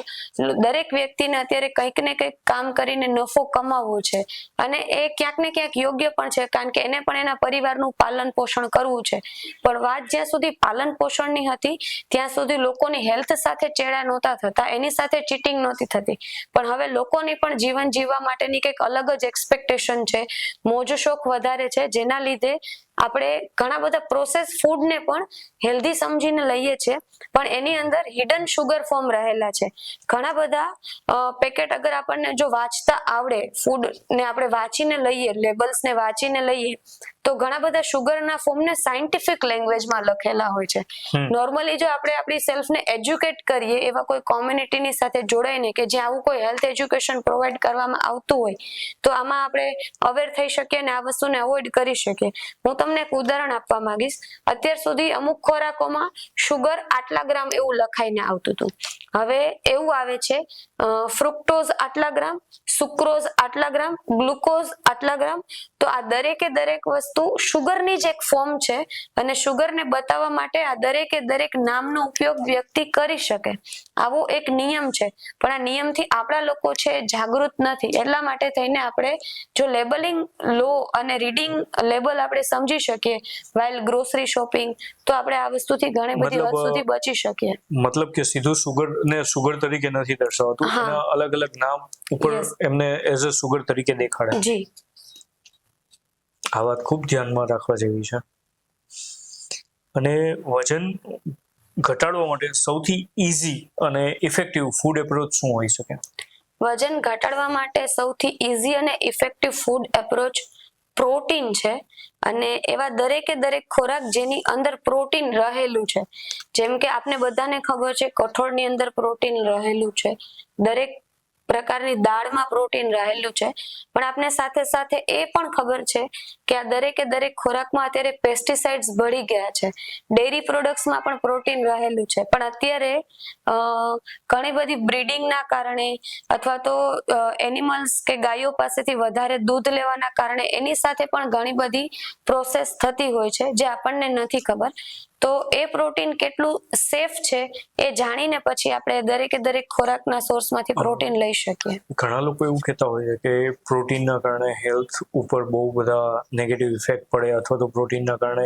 દરેક વ્યક્તિને અત્યારે કંઈક ને કંઈક કામ કરીને નફો કમાવવો છે અને એ ક્યાંક ને ક્યાંક યોગ્ય પણ છે, કારણ કે એને પણ એના પરિવારનું પાલન પોષણ કરવું છે. પણ વાત જ્યાં સુધી પાલન પોષણની હતી ત્યાં સુધી લોકોની હેલ્થ સાથે ચેડા નહોતા થતા, એની સાથે ચીટિંગ નહોતી થતી. પણ હવે લોકોની પણ જીવન જીવવા માટેની કંઈક અલગ જ એક્સપેક્ટેશન છે, મોજ શોખ વધારે છે, જેના લીધે આપણે ઘણા બધા પ્રોસેસ ફૂડને પણ હેલ્ધી સમજીને લઈએ છીએ, પણ એની અંદર હિડન શુગર ફોર્મ રહેલા છે. ઘણા બધા પેકેટ અગર આપણને જો વાંચતા આવડે, ફૂડને આપણે વાંચીને લઈએ, લેબલ્સને વાંચીને લઈએ, તો ઘણા બધા શુગરના ફોર્મને સાયન્ટિફિક લેંગ્વેજમાં લખેલા હોય છે. નોર્મલી જો આપણે આપણી સેલ્ફને એજ્યુકેટ કરીએ એવા કોઈ કોમ્યુનિટીની સાથે જોડાઈને કે જ્યાં આવું કોઈ હેલ્થ એજ્યુકેશન પ્રોવાઈડ કરવામાં આવતું હોય તો આમાં આપણે અવેર થઈ શકીએ અને આ વસ્તુને અવોઇડ કરી શકીએ. હું તમને એક ઉદાહરણ આપવા માંગીશ. અત્યાર સુધી અમુક ખોરાકોમાં શુગર આટલા ગ્રામ એવું લખાઈને આવતું હતું. હવે એવું આવે છે ફ્રુક્ટોઝ આટલા ગ્રામ, સુક્રોઝ આટલા ગ્રામ, ગ્લુકોઝ આટલા ગ્રામ. તો આ દરેકે દરેક વસ્તુ શુગરની જ એક ફોર્મ છે અને શુગરને બતાવવા માટે આ દરેકે દરેક નામનો ઉપયોગ વ્યક્તિ કરી શકે. આવો એક નિયમ છે, પણ આ નિયમથી આપણા લોકો છે જાગૃત નથી. એટલા માટે થઈને આપણે જો લેબલિંગ લો અને રીડિંગ લેબલ આપણે સમજી શકીએ વાઇલ ગ્રોસરી શોપિંગ, તો આપણે આ વસ્તુથી ઘણી બધી હદ સુધી બચી શકીએ. મતલબ કે સીધું સુગર ને સુગર તરીકે નથી દર્શાવતું, એના અલગ અલગ નામ ઉપર એમને એઝ અ સુગર તરીકે દેખાડે. જી, આ વાત ખૂબ ધ્યાનમાં રાખવા જેવી છે. અને વજન ઘટાડવા માટે સૌથી ઈઝી અને ઇફેક્ટિવ ફૂડ એપ્રોચ શું હોઈ શકે? વજન ઘટાડવા માટે સૌથી ઈઝી અને ઇફેક્ટિવ ફૂડ એપ્રોચ પ્રોટીન છે. અને એવા દરેકે દરેક ખોરાક જેની અંદર પ્રોટીન રહેલું છે. જેમ કે આપને બધાને ખબર છે કઠોળની અંદર પ્રોટીન રહેલું છે. દરેક પ્રકારની દાળમાં પ્રોટીન રહેલું છે, પણ આપને સાથે સાથે એ પણ ખબર છે કે આ દરેક ખોરાકમાં અત્યારે પેસ્ટિસાઇડ્સ ભળી ગયા છે. ડેરી પ્રોડક્ટ્સમાં પણ પ્રોટીન રહેલું છે, પણ અત્યારે ઘણી બધી બ્રીડિંગના કારણે અથવા તો એનિમલ્સ કે ગાયો પાસેથી વધારે દૂધ લેવાના કારણે એની સાથે પણ ઘણી બધી પ્રોસેસ થતી હોય છે જે આપણને નથી ખબર. તો એ પ્રોટીન કેટલું સેફ છે એ જાણીને પછી આપણે દરેક ખોરાકના સોર્સમાંથી પ્રોટીન લઈ શકીએ. ઘણા લોકો એવું કહેતા હોય છે કે પ્રોટીનના કારણે હેલ્થ ઉપર બહુ બધા નેગેટિવ ઇફેક્ટ પડે અથવા તો પ્રોટીનના કારણે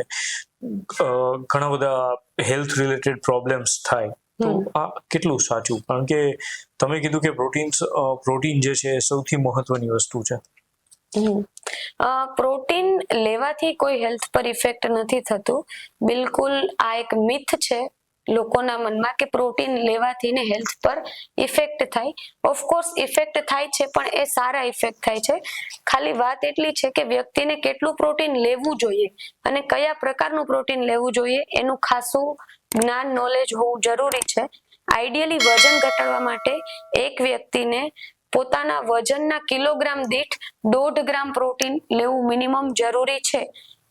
ઘણા બધા હેલ્થ રિલેટેડ પ્રોબ્લેમ્સ થાય. તો આ કેટલું સાચું? કારણ કે તમે કીધું કે પ્રોટીન જે છે એ સૌથી મહત્વની વસ્તુ છે. પ્રોટીન લેવાથી કોઈ હેલ્થ પર ઇફેક્ટ નથી થતું. બિલકુલ આ એક મિથ છે લોકોના મનમાં કે પ્રોટીન લેવાથી ને હેલ્થ પર ઇફેક્ટ થાય. ઓફકોર્સ ઇફેક્ટ થાય છે, પણ એ સારા ઇફેક્ટ થાય છે. ખાલી વાત એટલી છે કે વ્યક્તિને કેટલું પ્રોટીન લેવું જોઈએ અને કયા પ્રકારનું પ્રોટીન લેવું જોઈએ એનું ખાસું જ્ઞાન નોલેજ હોવું જરૂરી છે. આઈડિયલી વજન ઘટાડવા માટે એક વ્યક્તિને પોતાના વજનના કિલોગ્રામ દીઠ 1.5 ગ્રામ પ્રોટીન લેવું મિનિમમ જરૂરી છે.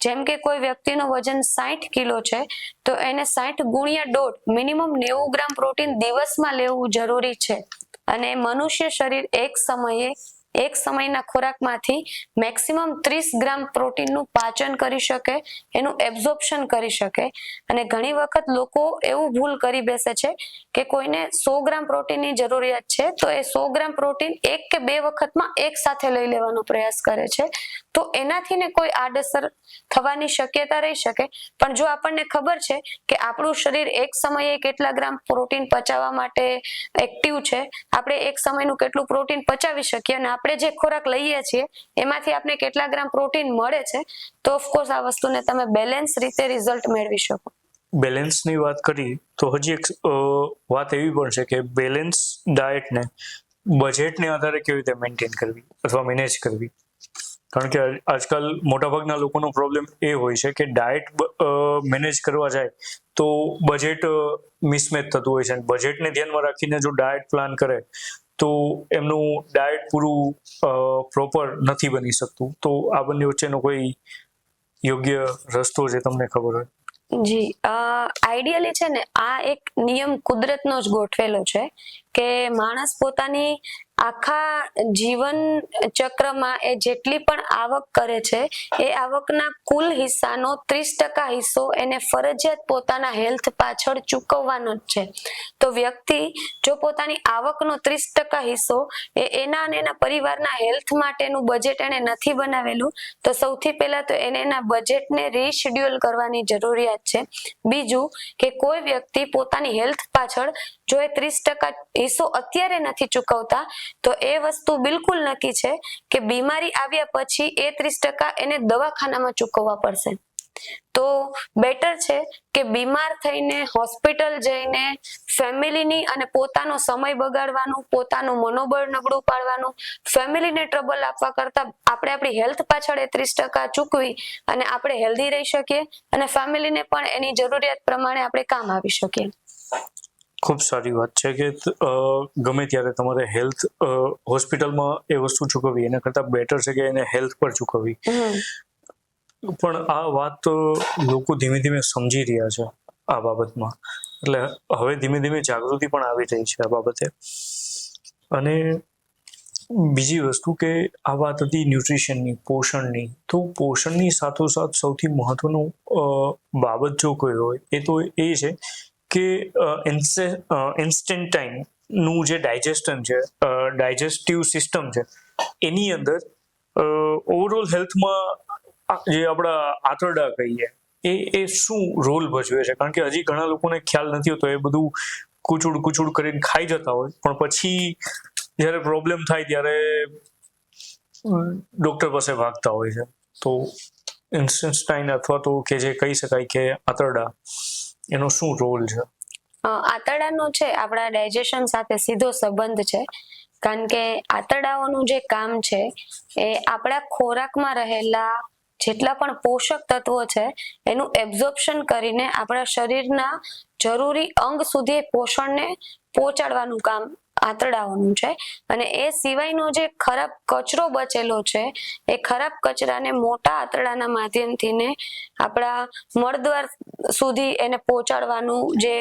જેમ કે કોઈ વ્યક્તિનું વજન 60 કિલો છે તો એને 60 ગુણ્યા 1.5 મિનિમમ 90 ગ્રામ પ્રોટીન દિવસમાં લેવું જરૂરી છે. અને મનુષ્ય શરીર એક સમયના ખોરાકમાંથી મેક્સિમમ 30 ગ્રામ પ્રોટીનનું પાચન કરી શકે, એનું એબ્ઝોર્પ્શન કરી શકે. અને ઘણી વખત લોકો એવું ભૂલ કરી બેસે છે કે કોઈને 100 ગ્રામ પ્રોટીનની જરૂરિયાત છે તો એ 100 ગ્રામ પ્રોટીન 1 કે 2 વખતમાં એક સાથે લઈ લેવાનો પ્રયાસ કરે છે. તો એનાથી ને કોઈ આડઅસર થવાની શક્યતા રહી શકે. પણ જો આપણને ખબર છે કે આપણું શરીર એક સમયે કેટલા ગ્રામ પ્રોટીન પચાવવા માટે એક્ટિવ છે, આપણે એક સમયનું કેટલું પ્રોટીન પચાવી શકીએ અને આપણે જે ખોરાક લઈએ છીએ એમાંથી આપણે કેટલા ગ્રામ પ્રોટીન મળે છે, તો ઓફકોર્સ આ વસ્તુને તમે બેલેન્સ રીતે રિઝલ્ટ મેળવી શકો. બેલેન્સની વાત કરી તો હજી એક વાત એવી પણ છે કે બેલેન્સ ડાયટને બજેટને આધારે કેવી રીતે મેન્ટેન કરવી અથવા મેનેજ કરવી. કારણ કે આજકાલ મોટાભાગના લોકોનો પ્રોબ્લેમ એ હોય છે કે ડાયટ મેનેજ કરવા જાય તો બજેટ મિસમેચ થતું હોય છે. બજેટને ધ્યાનમાં રાખીને જો ડાયટ પ્લાન કરે તો એમનું ડાયટ પૂરું પ્રોપર નથી બની શકતું. તો આ બંને વચ્ચેનો કોઈ યોગ્ય રસ્તો જે તમને ખબર હોય? જી, આઈડિયલી છે ને આ એક નિયમ કુદરતનો જ ગોઠવેલો છે કે માણસ પોતાની આખા જીવન ચક્રમાં એ જેટલી પણ આવક કરે છે એ આવકના કુલ હિસ્સાનો 30% હિસ્સો એને ફરજિયાત પોતાના હેલ્થ પાછળ ચૂકવવાનો જ છે. તો વ્યક્તિ જો પોતાની આવકનો 30% હિસ્સો એના અને એના પરિવારના હેલ્થ માટેનું બજેટ એને નથી બનાવેલું તો સૌથી પહેલા તો એને એના બજેટને રીશેડ્યુલ કરવાની જરૂરિયાત છે. બીજું કે કોઈ વ્યક્તિ પોતાની હેલ્થ પાછળ જો એ 30% હિસ્સો અત્યારે નથી ચૂકવતા તો એ વસ્તુ બિલકુલ નક્કી છે કે બીમારી આવ્યા પછી એ 30% એને દવાખાનામાં ચૂકવવા પડશે. તો બેટર છે કે બીમાર થઈને હોસ્પિટલ જઈને ફેમિલીની અને પોતાનો સમય બગાડવાનું, પોતાનું મનોબળ નબળું પાડવાનું, ફેમિલીને ટ્રબલ આપવા કરતા આપણે આપણી હેલ્થ પાછળ એ 30% ચૂકવી અને આપણે હેલ્ધી રહી શકીએ અને ફેમિલીને પણ એની જરૂરિયાત પ્રમાણે આપણે કામ આવી શકીએ. ખૂબ સારી વાત છે કે ગમે ત્યારે તમારે હેલ્થ હોસ્પિટલમાં એ વસ્તુ ચૂકવવી એના કરતાં બેટર છે કે એને હેલ્થ પર ચૂકવવી. પણ આ વાત લોકો ધીમે ધીમે સમજી રહ્યા છે આ બાબતમાં. એટલે હવે ધીમે ધીમે જાગૃતિ પણ આવી રહી છે આ બાબતે. અને બીજી વસ્તુ કે આ વાત હતી ન્યુટ્રિશનની, પોષણની. તો પોષણની સાથોસાથ સૌથી મહત્વનું બાબત જો કોઈ હોય એ તો એ છે કે ઇન્સ્ટન્ટ ટાઈમનું જે ડાયજેસ્ટન છે, ડાયજેસ્ટિવ સિસ્ટમ છે, એની અંદર ઓવરઓલ હેલ્થમાં જે આપણા આંતરડા કહીએ એ શું રોલ ભજવે છે. કારણ કે હજી ઘણા લોકોને ખ્યાલ નથી હોતો, એ બધું કૂચુડ કરીને ખાઈ જતા હોય, પણ પછી જ્યારે પ્રોબ્લેમ થાય ત્યારે ડોક્ટર પાસે ભાગતા હોય છે. તો ઇન્સ્ટેન્ટાઇન અથવા તો કે જે કહી શકાય કે આંતરડા, એનો શું રોલ છે? આંતરડાનો છે આપણા ડાયજેશન સાથે સીધો સંબંધ છે. કારણ કે આંતરડાઓનું જે કામ છે એ આપણા ખોરાકમાં રહેલા જેટલા પણ પોષક તત્વો છે એનું એબ્ઝોર્પ્શન કરીને આપણા શરીરના જરૂરી અંગ સુધી પોષણને પહોંચાડવાનું કામ આંતરડાઓનું છે. અને એ સિવાયનો જે ખરાબ કચરો બચેલો છે એ ખરાબ કચરાને મોટા આંતરડાના માધ્યમથી ને આપણા મળદ્વાર સુધી એને પહોંચાડવાનું જે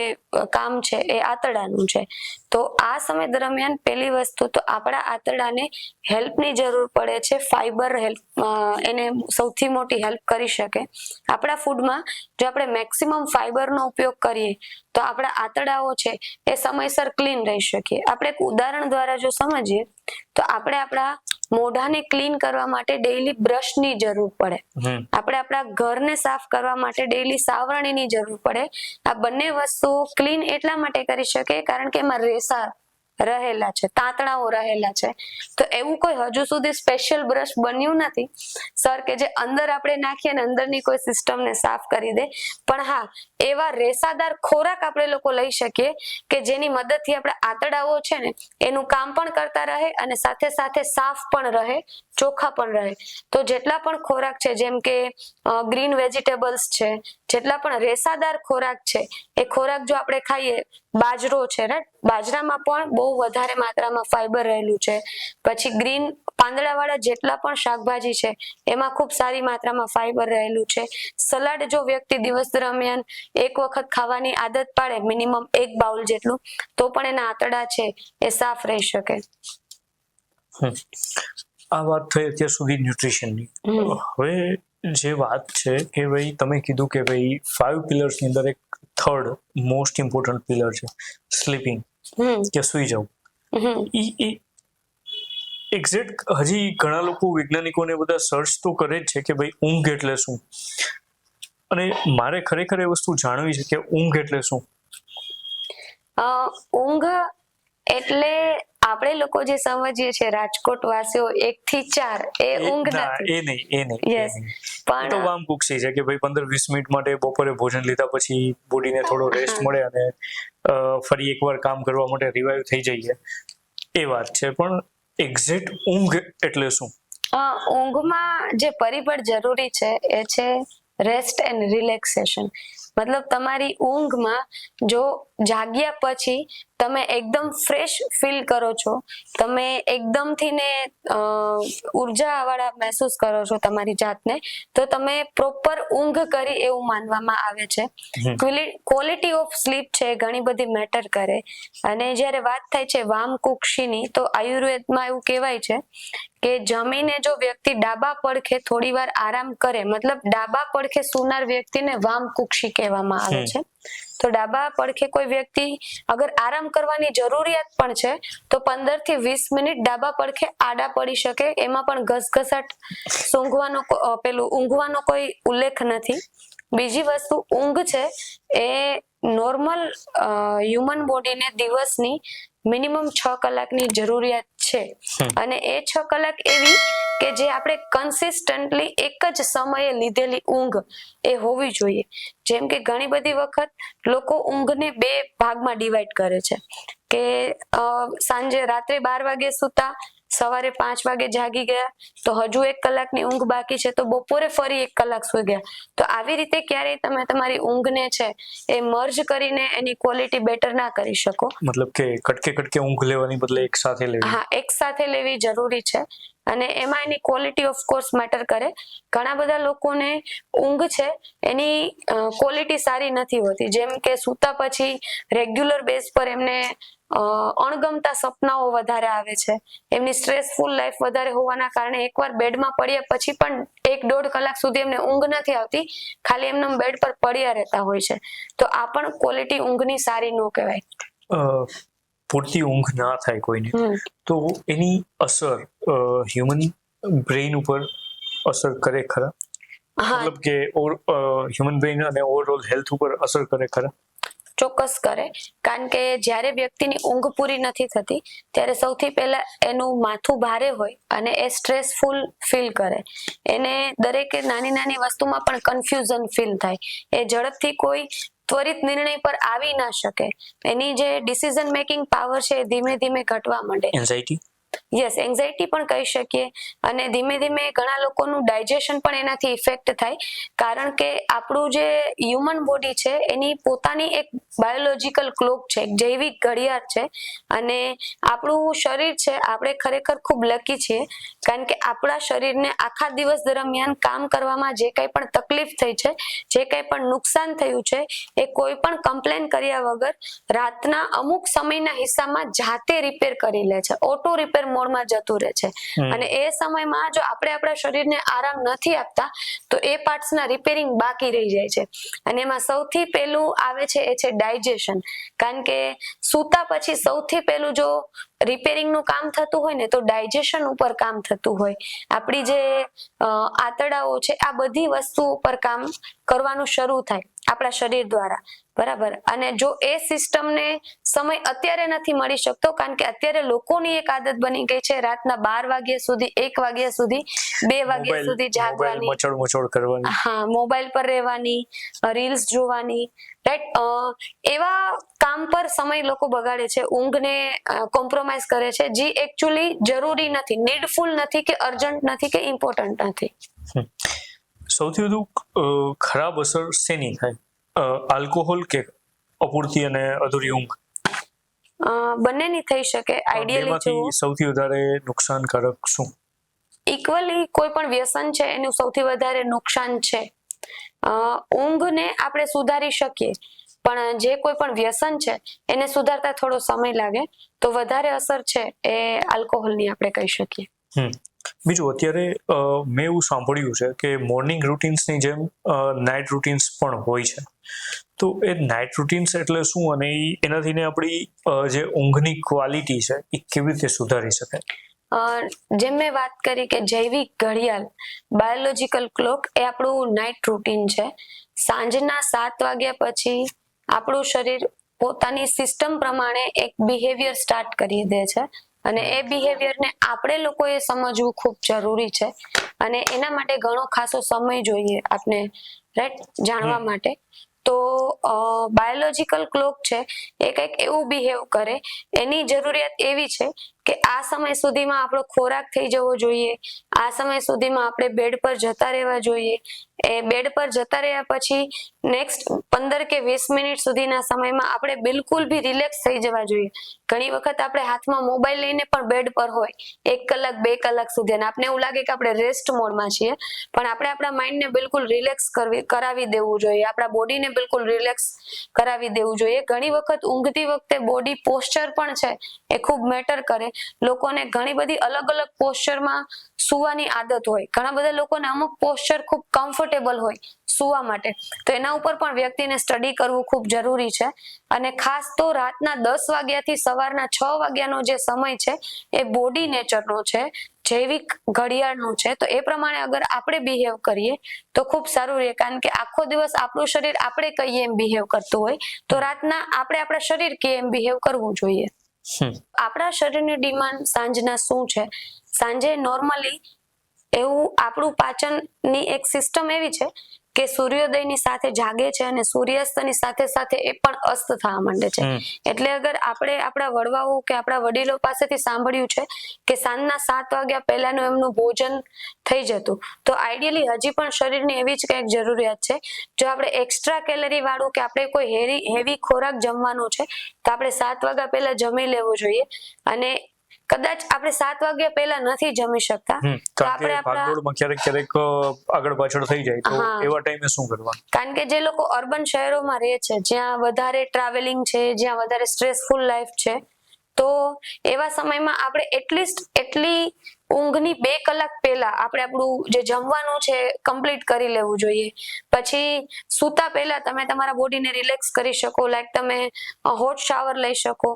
કામ છે એ આંતરડાનું છે. તો આ સમય દરમિયાન પહેલી વસ્તુ તો આપણા આંતરડાને હેલ્પની જરૂર પડે છે. ફાઈબર હેલ્પ એને સૌથી મોટી હેલ્પ કરી શકે. આપણા ફૂડમાં જો આપણે મેક્સિમમ ફાઈબરનો ઉપયોગ કરીએ તો આપણા આંતરડાઓ છે એ સમયસર ક્લીન રહી શકીએ. આપણે એક ઉદાહરણ દ્વારા જો સમજીએ તો આપણે આપણા મોઢાને ક્લીન કરવા માટે ડેઈલી બ્રશની જરૂર પડે. આપણે આપણા ઘરને સાફ કરવા માટે ડેઈલી સાવરણીની જરૂર પડે. આ બંને વસ્તુઓ ક્લીન એટલા માટે કરી શકે કારણ કે એમાં રેસા રહેલા છે, તાંતણાઓ રહેલા છે. તો એવું કોઈ હજુ સુધી સ્પેશિયલ બ્રશ બન્યું નથી સર કે જે અંદર આપણે નાખીએ ને અંદરની કોઈ સિસ્ટમને સાફ કરી દે. પણ હા, એવા રેસાદાર ખોરાક આપણે લોકો લઈ શકીએ કે જેની મદદથી આપણા આંતરડાઓ છે ને એનું કામ પણ કરતા રહે અને સાથે સાથે સાફ પણ રહે, ચોખ્ખા પણ રહે. તો જેટલા પણ ખોરાક છે જેમ કે ગ્રીન વેજીટેબલ્સ છે, જેટલા પણ રેસાદાર ખોરાક છે એ ખોરાક જો આપણે ખાઈએ, બાજરો છે રાઈટ, બાજરામાં પણ બહુ વધારે માત્રામાં ફાઈબર રહેલું છે. પછી ગ્રીન પાંદડાવાળા જેટલા પણ શાકભાજી છે એમાં ખૂબ સારી માત્રામાં ફાઈબર રહેલું છે. સલાડ જો વ્યક્તિ દિવસ દરમિયાન એક વખત ખાવાની આદત પાડે, મિનિમમ 1 બાઉલ જેટલું, તો પણ એના આંતરડા છે એ સાફ રહી શકે. આ વાત થઈ અત્યાર સુધી ન્યુટ્રિશનની. હવે જે વાત છે કે ભાઈ તમે કીધું કે ભાઈ 5 પિલર્સની અંદર એક થર્ડ મોસ્ટ ઇમ્પોર્ટન્ટ પિલર છે સ્લીપિંગ, કે સુઈ જવું. એક્ઝેક્ટ હજી ઘણા લોકો વૈજ્ઞાનિકોને બધા સર્ચ તો કરે જ છે કે ભાઈ ઊંઘ એટલે શું, અને મારે ખરેખર એ વસ્તુ જાણવી છે કે ઊંઘ એટલે શું. ઊંઘ એટલે આપણે લોકો જે સમજીએ છીએ રાજકોટ વાસીઓ 1 થી 4 એ ઊંઘ નથી. એ નહીં પણ તો વામ કુક્ષી છે કે ભાઈ 15-20 મિનિટ માટે બપોરે ભોજન લીધા પછી બોડીને થોડો રેસ્ટ મળે અને ફરી એકવાર કામ કરવા માટે રિવાઇવ થઈ જઈએ, એ વાત છે. પણ એક્ઝેક્ટ ઊંઘ એટલે શું? ઊંઘમાં જે પરિબળ જરૂરી છે એ છે રેસ્ટ એન્ડ રિલેક્સેશન. મતલબ તમારી ઊંઘમાં જો જાગ્યા પછી તમે એકદમ ફ્રેશ ફીલ કરો છો, તમે એકદમથી ને ઉર્જાવાળા મહેસૂસ કરો છો તમારી જાતને, તો તમે પ્રોપર ઊંઘ કરી એવું માનવામાં આવે છે. ક્વોલિટી ઓફ સ્લીપ છે ઘણી બધી મેટર કરે. અને જ્યારે વાત થાય છે વામકુક્ષીની, તો આયુર્વેદમાં એવું કહેવાય છે કે જમીને જો વ્યક્તિ ડાબા પડખે થોડી વાર આરામ કરે, મતલબ ડાબા પડખે સૂનાર વ્યક્તિને વામકુક્ષી કહેવામાં આવે છે. તો ડાબા પડખે કોઈ વ્યક્તિ અગર આરામ કરવાની જરૂરિયાત પણ છે તો 15 થી 20 મિનિટ ડાબા પડખે આડા પડી શકે. એમાં પણ ઘસઘસાટ ઊંઘવાનો કોઈ ઉલ્લેખ નથી. બીજી વસ્તુ, ઊંઘ છે એ નોર્મલ હ્યુમન બોડીને દિવસની મિનિમમ 6 કલાકની જરૂરિયાત છે. અને એ 6 કલાક એવી કે જે આપણે કન્સિસ્ટન્ટલી એક જ સમયે લીધેલી ઊંઘ એ હોવી જોઈએ. જેમ કે ઘણી બધી વખત લોકો ઊંઘને 2 ભાગમાં ડિવાઈડ કરે છે કે સાંજે રાત્રે 12 વાગે સૂતા, સવારે 5 વાગે જાગી ગયા, તો હજુ 1 કલાકની ઊંઘ બાકી છે તો બપોરે ફરી 1 કલાક સૂઈ ગયા. તો આવી રીતે ક્યારેય તમે તમારી ઊંઘને છે એ મર્જ કરીને એની ક્વોલિટી બેટર ના કરી શકો. મતલબ કે કટકે ઊંઘ લેવાની બદલે એક સાથે લેવી. હા, એક સાથે લેવી જરૂરી છે. અને એમાં એની ક્વોલિટી ઓફ કોર્સ મેટર કરે. ઘણા બધા લોકોને ઊંઘ છે એની ક્વોલિટી સારી નથી હોતી. જેમ કે સૂતા પછી રેગ્યુલર બેઝ પર એમને અણગમતા સપનાઓ વધારે આવે છે. એમની સ્ટ્રેસફુલ લાઈફ વધારે હોવાના કારણે એકવાર બેડમાં પડ્યા પછી પણ 1-1.5 કલાક સુધી એમને ઊંઘ નથી આવતી, ખાલી એમને બેડ પર પડ્યા રહેતા હોય છે. તો આ પણ ક્વોલિટી ઊંઘની સારી ન કહેવાય. પૂરતી ઊંઘ ના થાય કોઈને તો એની અસર હ્યુમન બ્રેઇન ઉપર અસર કરે ખરા? મતલબ કે હ્યુમન બ્રેઇન અને ઓવરઓલ હેલ્થ ઉપર અસર કરે ખરા? ચોક્કસ કરે. કારણ કે જ્યારે વ્યક્તિની ઊંઘ પૂરી નથી થતી ત્યારે સૌથી પહેલા એનું માથું ભારે હોય અને એ સ્ટ્રેસફુલ ફીલ કરે. એને દરેક નાની નાની વસ્તુમાં પણ કન્ફ્યુઝન ફીલ થાય. એ ઝડપથી કોઈ ત્વરિત નિર્ણય પર આવી ના શકે. એની જે ડિસિઝન મેકિંગ પાવર છે એ ધીમે ધીમે ઘટવા માંડે. એન્ઝાઇટી યસ એન્ઝાયટી પણ કહી શકીએ. અને ધીમે ધીમે ઘણા લોકોનું ડાયજેશન પણ એનાથી ઇફેક્ટ થાય, કારણ કે આપણું જે હ્યુમન બોડી છે એની પોતાની એક બાયોલોજીકલ ક્લોક છે, એક જૈવિક ઘડિયાળ છે. અને આપણું શરીર છે, આપણે ખરેખર ખૂબ લકી છીએ, કારણ કે આપણા શરીરને આખા દિવસ દરમિયાન કામ કરવામાં જે કંઈ પણ તકલીફ થઈ છે, જે કંઈ પણ નુકસાન થયું છે, એ કોઈ પણ કમ્પ્લેન કર્યા વગર રાતના અમુક સમયના હિસ્સામાં જાતે રિપેર કરી લે છે, ઓટો રિપેર મોડમાં જતું રહે છે. અને એ સમયમાં જો આપણે આપણા શરીરને આરામ નથી આપતા તો એ પાર્ટ્સના રિપેરિંગ બાકી રહી જાય છે. અને એમાં સૌથી પહેલું આવે છે એ છે ડાયજેશન, કારણ કે સૂતા પછી સૌથી પહેલું જો રિપેરિંગનું કામ થતું હોય ને તો ડાયજેશન ઉપર કામ થતું હોય. આપણી જે આંતરડાઓ છે આ બધી વસ્તુ ઉપર કામ કરવાનું શરૂ થાય આપણા શરીર દ્વારા, બરાબર. અને જો એ સિસ્ટમને સમય અત્યારે નથી મળી શકતો, કારણ કે અત્યારે લોકોની એક આદત બની ગઈ છે રાતના 12 વાગ્યા સુધી, 1 વાગ્યા સુધી, 2 વાગ્યા સુધી જાગવાની, મચોડ કરવાની, હા, મોબાઈલ પર રહેવાની, રીલ્સ જોવાની, રાઈટ. એવા કામ પર સમય લોકો બગાડે છે, ઊંઘને કોમ્પ્રોમાઇઝ કરે છે, જે એકચ્યુઅલી જરૂરી નથી, નીડફુલ નથી, કે અર્જન્ટ નથી, કે ઇમ્પોર્ટન્ટ નથી. સૌથી વધુ ખરાબ અસર શેની થાય, આલ્કોહોલ કે અપૂરતી અને અધૂરી ઊંઘ? બંનેની થઈ શકે. આઈડિયલી સૌથી વધારે નુકસાનકારક શું? ઇક્વલી કોઈ પણ વ્યસન છે એનું સૌથી વધારે નુકસાન છે. ઊંઘને આપણે સુધારી શકીએ, પણ જે કોઈ પણ વ્યસન છે એને સુધારતા થોડો સમય લાગે, તો વધારે અસર છે એ આલ્કોહોલની આપણે કહી શકીએ. બીજું, અત્યારે મેં એવું સાંભળ્યું છે કે મોર્નિંગ રૂટીન્સની જેમ નાઇટ રૂટીન્સ પણ હોય છે. તો એ નાઇટ રૂટીન્સ એટલે શું, અને એનાથી આપણી જે ઊંઘની ક્વોલિટી છે એ કેવી રીતે સુધારી શકાય? જેમ મેં વાત કરી કે જૈવિક ઘડિયાળ, બાયોલોજીકલ ક્લોક, એ આપણું નાઇટ રૂટીન છે. સાંજના 7 વાગ્યા પછી આપણું શરીર પોતાની સિસ્ટમ પ્રમાણે એક બિહેવિયર સ્ટાર્ટ કરી દે છે, અને એ બિહેવિયરને આપણે લોકોએ સમજવું ખૂબ જરૂરી છે. અને એના માટે ઘણો ખાસો સમય જોઈએ આપણે, રાઈટ, જાણવા માટે. તો બાયોલોજીકલ ક્લોક છે એ કંઈક એવું બિહેવ કરે, એની જરૂરિયાત એવી છે કે આ સમય સુધીમાં આપણો ખોરાક થઈ જવો જોઈએ, આ સમય સુધીમાં આપણે બેડ પર જતા રહેવા જોઈએ. એ બેડ પર જતા રહ્યા પછી નેક્સ્ટ 15 કે 20 મિનિટ સુધીના સમયમાં આપણે બિલકુલ બી રિલેક્સ થઈ જવા જોઈએ. ઘણી વખત આપણે હાથમાં મોબાઈલ લઈને પણ બેડ પર હોય 1 કલાક 2 કલાક સુધી, અને આપણે એવું લાગે કે આપણે રેસ્ટ મોડમાં છીએ, પણ આપણે આપણા માઇન્ડને બિલકુલ રિલેક્સ કરાવી દેવું જોઈએ, આપણા બોડીને બિલકુલ રિલેક્સ કરાવી દેવું જોઈએ. ઘણી વખત ઊંઘતી વખતે બોડી પોસ્ચર પણ છે એ ખૂબ મેટર કરે. લોકોને ઘણી બધી અલગ અલગ પોસ્ચરમાં સુવાની આદત હોય, ઘણા બધા લોકોને અમુક પોસ્ચર ખૂબ કમ્ફર્ટેબલ હોય સુવા માટે, તો એના ઉપર પણ વ્યક્તિને સ્ટડી કરવું ખૂબ જરૂરી છે. અને ખાસ તો રાતના 10 વાગ્યાથી સવારના 6 વાગ્યાનો જે સમય છે એ બોડી નેચરનો છે, જૈવિક ઘડિયાળનું છે. તો એ પ્રમાણે અગર આપણે બિહેવ કરીએ તો ખૂબ સારું રહે, કારણ કે આખો દિવસ આપણું શરીર આપણે કહીએ એમ બિહેવ કરતું હોય, તો રાતના આપણે આપણા શરીર કે એમ બિહેવ કરવું જોઈએ. આપણા શરીરની ડિમાન્ડ સાંજના શું છે? સાંજે નોર્મલી એવું આપણું પાચનની એક સિસ્ટમ એવી છે કે સૂર્યોદયની સાથે જાગે છે અને સૂર્યાસ્તની સાથે સાથે એ પણ અસ્ત થવા માંડે છે. એટલે અગર આપણે આપણા વડવાઓ કે આપણા વડીલો પાસેથી સાંભળ્યું છે કે સાંજના 7 વાગ્યા પહેલાનું એમનું ભોજન થઈ જતું, તો આઈડિયલી હજી પણ શરીરની એવી જ કંઈક જરૂરિયાત છે. જો આપણે એક્સ્ટ્રા કેલરી વાળું કે આપણે કોઈ હેવી ખોરાક જમવાનો છે તો આપણે 7 વાગ્યા પહેલા જમી લેવું જોઈએ. અને કદાચ આપણે 7 વાગ્યા પહેલા નથી જમી શકતા તો આપણે ભાગદોડમાં ક્યારેક આગળ પાછળ થઈ જાય, તો એવા ટાઈમે શું કરવાનું? કારણ કે જે લોકો અર્બન શહેરોમાં રહે છે, જ્યાં વધારે ટ્રાવેલિંગ છે, જ્યાં વધારે સ્ટ્રેસફુલ લાઈફ છે, તો એવા સમયમાં આપણે એટલીસ્ટ એટલી ઊંઘની 2 કલાક પહેલા આપણે આપણું જે જમવાનું છે કમ્પ્લીટ કરી લેવું જોઈએ. પછી સૂતા પહેલા તમે તમારા બોડીને રિલેક્સ કરી શકો, લાઈક તમે હોટ શાવર લઈ શકો.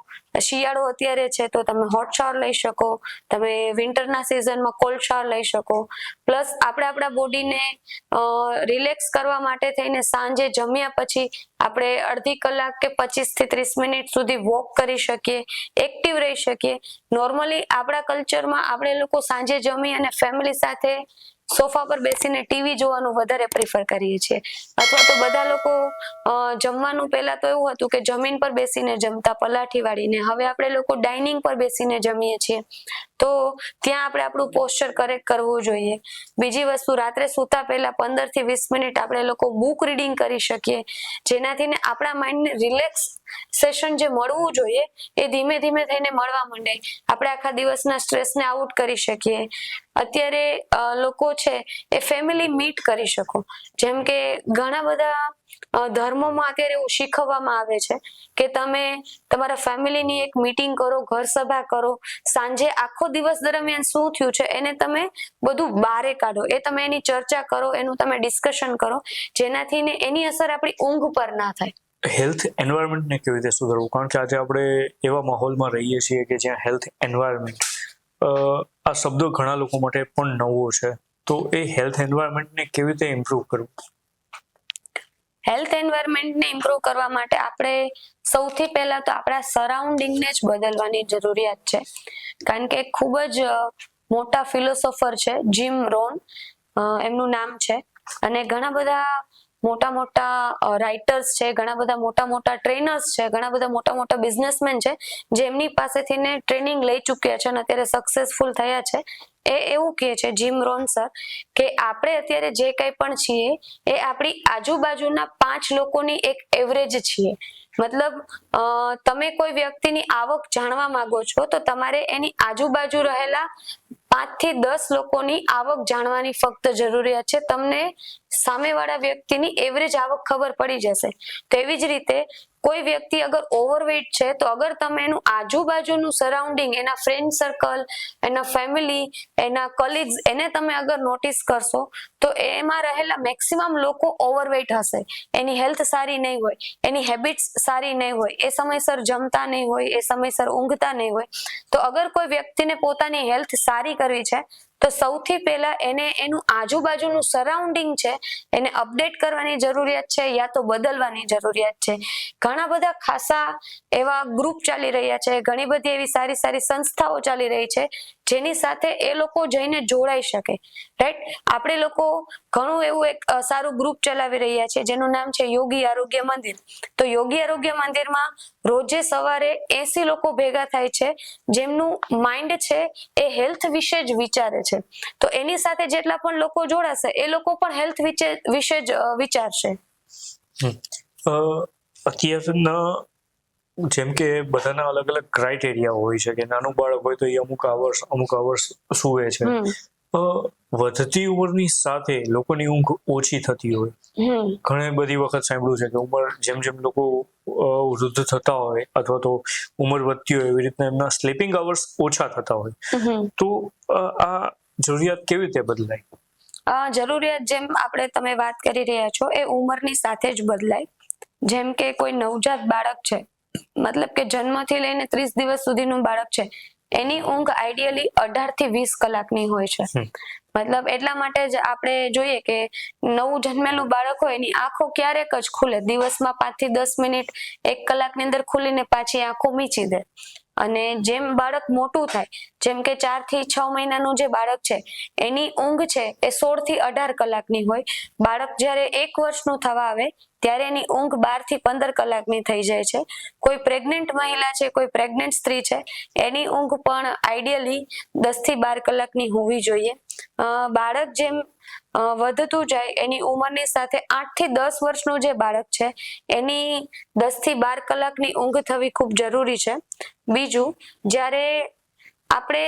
શિયાળો અત્યારે છે તો તમે હોટ શાવર લઈ શકો, તમે વિન્ટરના સિઝનમાં કોલ્ડ શાવર લઈ શકો. પ્લસ આપણે આપણા બોડીને રિલેક્સ કરવા માટે થઈને સાંજે જમ્યા પછી આપણે અડધી કલાક કે 25 થી 30 મિનિટ સુધી વોક કરી શકીએ, એક્ટિવ રહી શકીએ. નોર્મલી આપણા કલ્ચરમાં આપણે લોકો સાંજે જમી અને ફેમિલી સાથે સોફા પર બેસીને ટીવી જોવાનું વધારે પ્રિફર કરીએ છીએ, અથવા તો બધા લોકો જમવાનું પહેલા તો એવું હતું કે જમીન પર બેસીને જમતા પલાઠી વાળીને, હવે આપણે લોકો ડાઇનિંગ પર બેસીને જમીએ છીએ. તો ત્યાં આપણે આપણું પોસ્ચર કરેક્ટ કરવું જોઈએ. બીજી વસ્તુ, રાત્રે સૂતા પહેલા 15 થી 20 મિનિટ આપણે લોકો બુક રીડિંગ કરી શકીએ, જેનાથી ને આપણા માઇન્ડને રિલેક્સ સેશન જે મળવું જોઈએ એ ધીમે ધીમે થઈને મળવા માંડે. આપણે આખા દિવસના સ્ટ્રેસને આઉટ કરી શકીએ. અત્યારે લોકો છે એ ફેમિલી મીટ કરી શકો, જેમ કે ઘણા બધા ધર્મોમાં અત્યારે એવું શીખવવામાં આવે છે કે તમે તમારા ફેમિલીની એક મીટિંગ કરો, ઘર સભા કરો, સાંજે આખો દિવસ દરમિયાન શું થયું છે એને તમે બધું બારે કાઢો, એ તમે એની ચર્ચા કરો, એનું તમે ડિસ્કશન કરો, જેનાથી ને એની અસર આપણી ઊંઘ પર ના થાય. હેલ્થ એન્વાયરમેન્ટને કેવી રીતે સુધારવું? કારણ કે આજે આપણે એવા માહોલમાં રહીએ છીએ કે જ્યાં હેલ્થ એન્વાયરમેન્ટ આ શબ્દો ઘણા લોકો માટે પણ નવો છે. તો એ હેલ્થ એન્વાયરમેન્ટને કેવી રીતે ઇમ્પ્રૂવ કરવું? હેલ્થ એન્વાયરમેન્ટને ઇમ્પ્રૂવ કરવા માટે આપણે સૌથી પહેલા તો આપણા સરાઉન્ડિંગને જ બદલવાની જરૂરિયાત છે. કારણ કે ખૂબ જ મોટા ફિલોસોફર છે જીમ રોન, એમનું નામ છે, અને ઘણા બધા મોટા રાઇટર્સ છે, ઘણા બધા મોટા ટ્રેનર્સ છે, ઘણા બધા મોટા બિઝનેસમેન છે જે એમની પાસેથી ને ટ્રેનિંગ લઈ ચૂક્યા છે અને અત્યારે સક્સેસફુલ થયા છે. એ એવું કહે છે જીમ રોન સર કે આપણે અત્યારે જે કંઈ પણ છીએ એ આપણી આજુબાજુના 5 લોકોની એક એવરેજ છીએ. મતલબ તમે કોઈ વ્યક્તિની આવક જાણવા માંગો છો તો તમારે એની આજુબાજુ રહેલા 5 થી 10 લોકોની આવક જાણવાની ફક્ત જરૂરિયાત છે. તમને સામેવાળા વ્યક્તિની એવરેજ આવક ખબર પડી જશે. તો એવી જ રીતે કોઈ વ્યક્તિ અગર ઓવરવેઇટ છે તો અગર તમે એનું આજુબાજુનું સરાઉન્ડિંગ, એના ફ્રેન્ડ સર્કલ, એના ફેમિલી, એના કલીગ્સ, એને તમે અગર નોટિસ કરશો તો એમાં રહેલા મેક્સિમમ લોકો ઓવરવેઇટ હશે. એની હેલ્થ સારી નહીં હોય, એની હેબિટ્સ સારી નહીં હોય, એ સમયસર જમતા નહીં હોય, એ સમયસર ઊંઘતા નહીં હોય. તો અગર કોઈ વ્યક્તિને પોતાની હેલ્થ સારી કરવી છે તો સૌથી પહેલા એને એનું આજુબાજુનું સરાઉન્ડિંગ છે એને અપડેટ કરવાની જરૂરિયાત છે, યા તો બદલવાની જરૂરિયાત છે. ઘણા બધા ખાસા એવા ગ્રુપ ચાલી રહ્યા છે, ઘણી બધી એવી સારી સંસ્થાઓ ચાલી રહી છે જેની સાથે એ લોકો જઈને જોડાઈ શકે. રાઈટ, આપણે લોકો ઘણું એવું એક સારું ગ્રુપ ચલાવી રહ્યા છે જેનું નામ છે યોગી આરોગ્ય મંદિર. તો યોગી આરોગ્ય મંદિરમાં રોજે સવારે 80 લોકો ભેગા થાય છે જેમનું માઇન્ડ છે એ હેલ્થ વિશે જ વિચારે છે. તો એની સાથે જેટલા પણ લોકો જોડાશે એ લોકો પણ હેલ્થ વિશે જ વિચારશે. અત્યારના જેમ કે બધાના અલગ અલગ ક્રાઇટેરિયા હોય છે કે નાનું બાળક હોય તો એ અમુક અવર્સ સૂવે છે. વધતી ઉંમરની સાથે લોકોની ઊંઘ ઓછી થતી હોય. ઘણી બધી વખત સાંભળ્યું છે કે ઉંમર જેમ લોકો વૃદ્ધ થતા હોય અથવા તો ઉંમર વધતી હોય એવી રીતના એમના સ્લીપિંગ અવર્સ ઓછા થતા હોય. તો આ જરૂરિયાત કેવી રીતે બદલાય? જરૂરિયાત જેમ તમે વાત કરી રહ્યા છો એ ઉંમરની સાથે જ બદલાય. જેમ કે કોઈ નવજાત બાળક છે, મતલબ કે જન્મથી લઈને 30 દિવસ સુધીનું બાળક છે, એની ઊંઘ આઈડિયલી 18 થી 20 કલાકની હોય છે. મતલબ એટલા માટે જ આપણે જોઈએ કે નવું જન્મેલું બાળક હોય એની આંખો ક્યારેક જ ખુલે, દિવસમાં 5 થી 10 મિનિટ 1 કલાકની અંદર ખુલીને પાછી આંખો મીચી દે. અને જેમ બાળક મોટું થાય, જેમ કે 4 થી 6 મહિનાનું જે બાળક છે એની ઊંઘ છે એ 16 થી 18 કલાકની હોય. બાળક જ્યારે 1 વર્ષનું થવા આવે ત્યારે એની ઊંઘ 12 થી 15 કલાકની થઈ જાય છે. કોઈ પ્રેગ્નેન્ટ મહિલા છે, કોઈ પ્રેગ્નેન્ટ સ્ત્રી છે, એની ઊંઘ પણ આઈડિયલી 10 થી 12 કલાકની હોવી જોઈએ. બાળક જેમ વધતું જાય એની ઉંમરની સાથે 8 થી 10 વર્ષનું જે બાળક છે એની 10 થી 12 કલાકની ઊંઘ થવી ખૂબ જરૂરી છે. બીજું, જ્યારે આપણે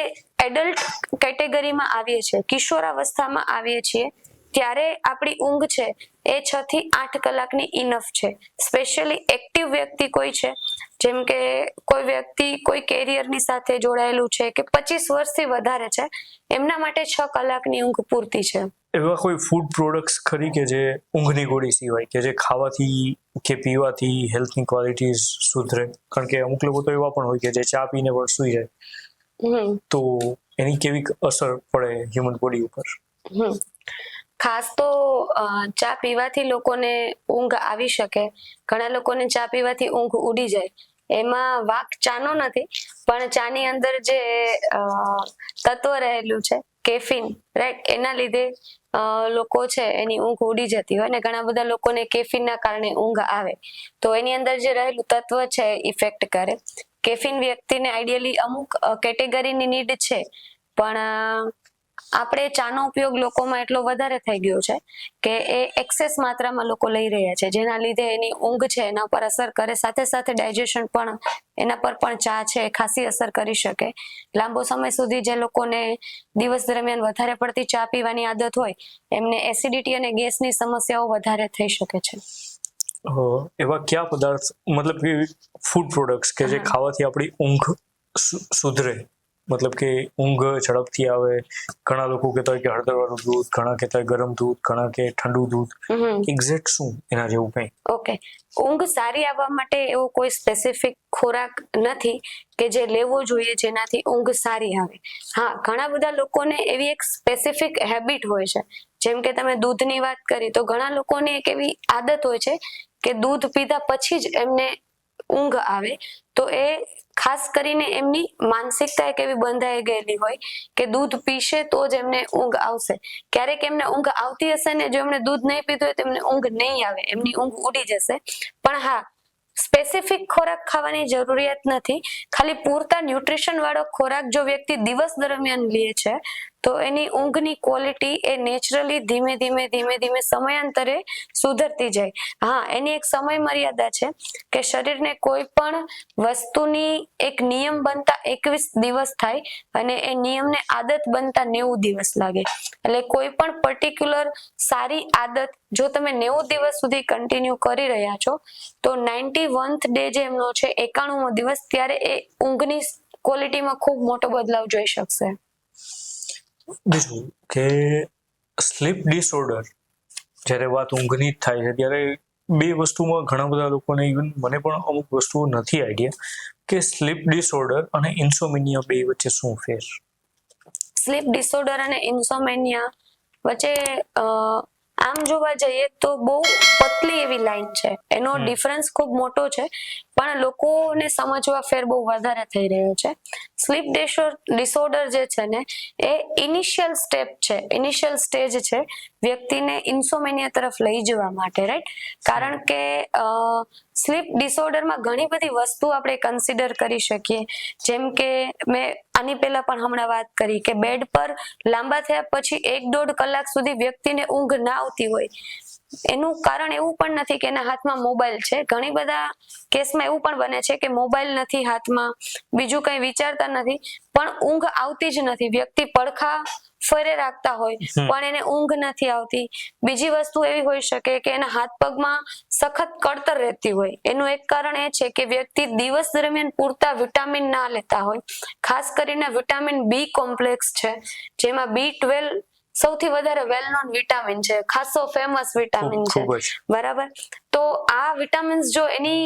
એડલ્ટ કેટેગરીમાં આવીએ છીએ, કિશોરાવસ્થામાં આવીએ છીએ, ત્યારે આપણી ઊંઘ છે એ 6 થી 8 કલાકની ઇનફ છે. સ્પેશિયલી એક્ટિવ વ્યક્તિ કોઈ છે, જેમ કે કોઈ વ્યક્તિ કોઈ કેરિયરની સાથે જોડાયેલું છે કે 25 વર્ષથી વધારે છે, એમના માટે 6 કલાકની ઊંઘ પૂરતી છે. એવા કોઈ ફૂડ પ્રોડક્ટ્સ ખરી કે જે ઊંઘની ગોળી સિવાય કે જે ખાવાથી કે પીવાથી હેલ્થની ક્વોલિટી સુધરે? કારણ કે અમુક લોકો તો એવા પણ હોય કે જે ચા પીને પણ સૂઈ જાય, તો એની કેવી અસર પડે હ્યુમન બોડી ઉપર? ખાસ તો ચા પીવાથી લોકોને ઊંઘ આવી શકે. ઘણા લોકોને ચા પીવાથી ઊંઘ ઉડી જાય. એમાં વાંક ચાનો નથી, પણ ચાની અંદર જે તત્વ રહેલું છે કેફીન, રાઈટ, એના લીધે લોકો છે એની ઊંઘ ઉડી જતી હોય ને ઘણા બધા લોકોને કેફીનના કારણે ઊંઘ આવે. તો એની અંદર જે રહેલું તત્વ છે ઇફેક્ટ કરે. કેફીન વ્યક્તિને આઈડિયલી અમુક કેટેગરીની નીડ છે, પણ આપણે ચાનો ઉપયોગ લોકોમાં એટલો વધારે થઈ ગયો છે કે એ એક્સેસ માત્રામાં લોકો લઈ રહ્યા છે, જેના લીધે એની ઊંઘ છે એના પર અસર કરે, સાથે સાથે ડાયજેશન પણ એના પર પણ ચા છે ખાસી અસર કરી શકે. લાંબો સમય સુધી જે લોકોને દિવસ દરમિયાન વધારે પડતી ચા પીવાની આદત હોય એમને એસિડિટી અને ગેસની સમસ્યાઓ વધારે થઈ શકે છે. એવા કયા પદાર્થ, મતલબ કે ફૂડ પ્રોડક્ટ્સ કે જે ખાવાથી આપણી ઊંઘ સુધરે, મતલબ કે ઊંઘ ઝડપથી આવે? ઘણા લોકો કહેતા હોય કે હળદરવાળું દૂધ, ઘણા કહેતા હોય ગરમ દૂધ, ઘણા કે ઠંડુ દૂધ. એક્ઝેક્ટ શું એના જેવું કંઈ? ઓકે, ઊંઘ સારી આવવા માટે એવો કોઈ સ્પેસિફિક ખોરાક નથી કે જે લેવો જોઈએ જેનાથી ઊંઘ સારી આવે. હા, ઘણા બધા લોકોને એવી એક સ્પેસિફિક હેબિટ હોય છે, જેમ કે તમે દૂધની વાત કરી તો ઘણા લોકોની એક એવી આદત હોય છે કે દૂધ પીધા પછી જ એમને ઊંઘ આવે. તો એ ખાસ કરીને એમની માનસિકતા એક એવી બંધાઈ ગયેલી હોય કે દૂધ પીશે તો જ એમને ઊંઘ આવશે. ક્યારેક એમને ઊંઘ આવતી હશે ને જો એમને દૂધ નહીં પીધું હોય તો એમને ઊંઘ નહીં આવે, એમની ઊંઘ ઉડી જશે. પણ હા, સ્પેસિફિક ખોરાક ખાવાની જરૂરિયાત નથી. ખાલી પૂરતા ન્યુટ્રિશન વાળો ખોરાક જો વ્યક્તિ દિવસ દરમિયાન લે છે તો એની ઊંઘની ક્વોલિટી એ નેચરલી ધીમે ધીમે સમયાંતરે સુધરતી જાય. હા, એની એક સમય મર્યાદા છે કે શરીરને કોઈ પણ વસ્તુની એક નિયમ બનતા 21 દિવસ થાય અને એ નિયમને આદત બનતા 90 દિવસ લાગે. એટલે કોઈ પણ પર્ટિક્યુલર સારી આદત જો તમે 90 દિવસ સુધી કન્ટિન્યુ કરી રહ્યા છો તો 91th ડે જે એમનો છે 91મો દિવસ, ત્યારે એ ઊંઘની ક્વોલિટીમાં ખૂબ મોટો બદલાવ જોઈ શકશે. બીજું કે સ્લીપ ડિસઓર્ડર, જ્યારે વાત ઊંઘની જ થાય છે ત્યારે બે વસ્તુમાં ઘણા બધા લોકોને, ઇવન મને પણ અમુક વસ્તુઓ નથી આઈડિયા કે સ્લીપ ડિસઓર્ડર અને ઇન્સોમિનિયા બે વચ્ચે શું ફેર? સ્લીપ ડિસઓર્ડર અને ઇન્સોમેનિયા વચ્ચે આમ જોવા જઈએ તો બહુ પતલી એવી લાઈન છે, એનો ડિફરન્સ ખૂબ મોટો છે, પણ લોકોને સમજવા ફેર બહુ વધારે થઈ રહ્યો છે. સ્લીપ ડિસઓર્ડર જે છે ને એ ઇનિશિયલ સ્ટેજ છે વ્યક્તિને ઇન્સોમેનિયા તરફ લઈ જવા માટે, રાઈટ? કારણ કે સ્લીપ ડિસઓર્ડરમાં ઘણી બધી વસ્તુ આપણે કન્સિડર કરી શકીએ, જેમ કે મેં આની પહેલા પણ હમણાં વાત કરી કે બેડ પર લાંબા થયા પછી 1-1.5 કલાક સુધી વ્યક્તિને ઊંઘ ના આવતી હોય. એનું કારણ એવું પણ નથી કે એના હાથમાં મોબાઈલ છે. ઘણી બધા કેસમાં એવું પણ બને છે કે મોબાઈલ નથી હાથમાં, બીજું કંઈ વિચારતા નથી, પણ ઊંઘ આવતી જ નથી. વ્યક્તિ પડખા ફરે રાખતા હોય પણ એને ઊંઘ નથી આવતી. બીજી વસ્તુ એવી હોઈ શકે કે એના હાથ પગમાં સખત કળતર રહેતી હોય. એનું એક કારણ એ છે કે વ્યક્તિ દિવસ દરમિયાન પૂરતા વિટામિન ના લેતા હોય. ખાસ કરીને વિટામિન બી કોમ્પ્લેક્સ છે, જેમાં B12 સૌથી વધારે વેલ નોન વિટામિન છે, ખાસો ફેમસ વિટામિન છે, બરાબર? તો આ વિટામિન્સ જો એની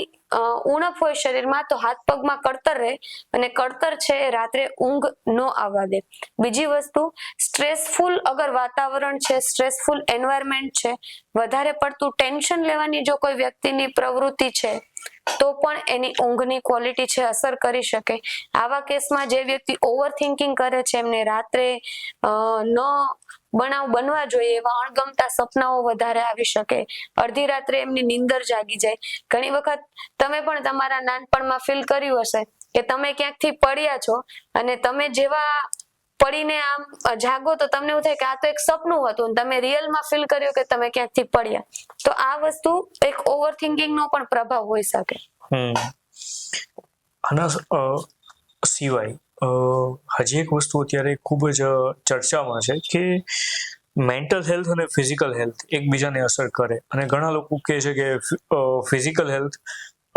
ઉણપ હોય શરીરમાં તો હાથ પગમાં કળતર રહે અને કળતર છે એ રાત્રે ઊંઘ ન આવવા દે. બીજી વસ્તુ, સ્ટ્રેસફુલ અગર વાતાવરણ છે, સ્ટ્રેસફુલ એન્વાયરમેન્ટ છે, વધારે પડતું ટેન્શન લેવાની જો કોઈ વ્યક્તિની પ્રવૃત્તિ છે તો પણ એની ઊંઘની ક્વોલિટી છે અસર કરી શકે. આવા કેસમાં જે વ્યક્તિ ઓવર થિંકિંગ કરે છે એમને રાત્રે બનાવ બનવા જોઈએ એવા અણગમતા સપનાઓ વધારે આવી શકે. અડધી રાત્રે એમની નીંદર જાગી જાય. ઘણી વખત તમે પણ તમારા નાનપણમાં ફીલ કર્યું હશે કે તમે ક્યાંકથી પડ્યા છો અને તમે જેવા પડીને આમ જાગો તો તમને એવું થાય કે આ તો એક સપનું હતું, તમે રિયલમાં ફીલ કર્યું કે તમે ક્યાંકથી પડ્યા. તો આ વસ્તુ એક ઓવર થિંકિંગનો પણ પ્રભાવ હોઈ શકે. આના સિવાય હજી એક વસ્તુ અત્યારે ખૂબ જ ચર્ચામાં છે કે મેન્ટલ હેલ્થ અને ફિઝિકલ હેલ્થ એકબીજાને અસર કરે, અને ઘણા લોકો કહે છે કે ફિઝિકલ હેલ્થ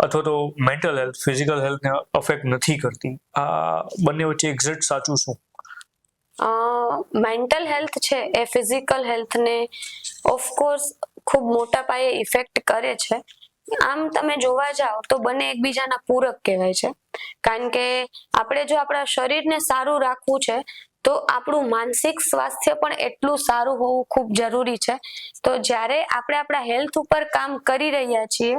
અથવા તો મેન્ટલ હેલ્થ ફિઝિકલ હેલ્થને અફેક્ટ નથી કરતી. આ બંને વચ્ચે એક્ઝેક્ટ સાચું શું? મેન્ટલ હેલ્થ છે એ ફિઝિકલ હેલ્થને ઓફકોર્સ ખૂબ મોટા પાયે ઇફેક્ટ કરે છે. આમ તમે જોવા જાઓ તો બંને એકબીજાના પૂરક કહેવાય છે, કારણ કે આપણે જો આપણા શરીરને સારું રાખવું છે તો આપણું માનસિક સ્વાસ્થ્ય પણ એટલું સારું હોવું ખૂબ જરૂરી છે. તો જ્યારે આપણે આપણા હેલ્થ ઉપર કામ કરી રહ્યા છીએ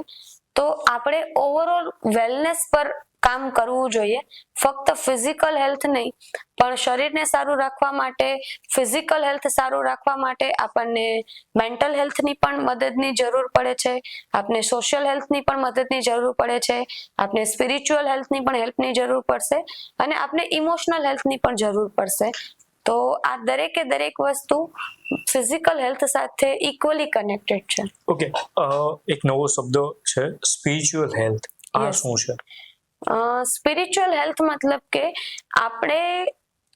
તો આપણે ઓવરઓલ વેલનેસ પર કામ કરવું જોઈએ. ફક્ત ફિઝિકલ હેલ્થ નહીં પણ શરીરને સારું રાખવા માટે, ફિઝિકલ હેલ્થ સારું રાખવા માટે આપણને મેન્ટલ હેલ્થની પણ મદદની જરૂર પડે છે, આપને સોશિયલ હેલ્થની પણ મદદની જરૂર પડે છે, આપને સ્પિરિચ્યુઅલ હેલ્થની પણ હેલ્પની જરૂર પડશે અને આપને ઇમોશનલ હેલ્થની પણ જરૂર પડશે. તો આ દરેક વસ્તુ ફિઝિકલ હેલ્થ સાથે ઇક્વલી કનેક્ટેડ છે. ઓકે, એક નવો શબ્દ છે સ્પિરિચ્યુઅલ હેલ્થ. આ Yes. શું છે? સ્પિરિચ્યુઅલ હેલ્થ મતલબ કે આપણે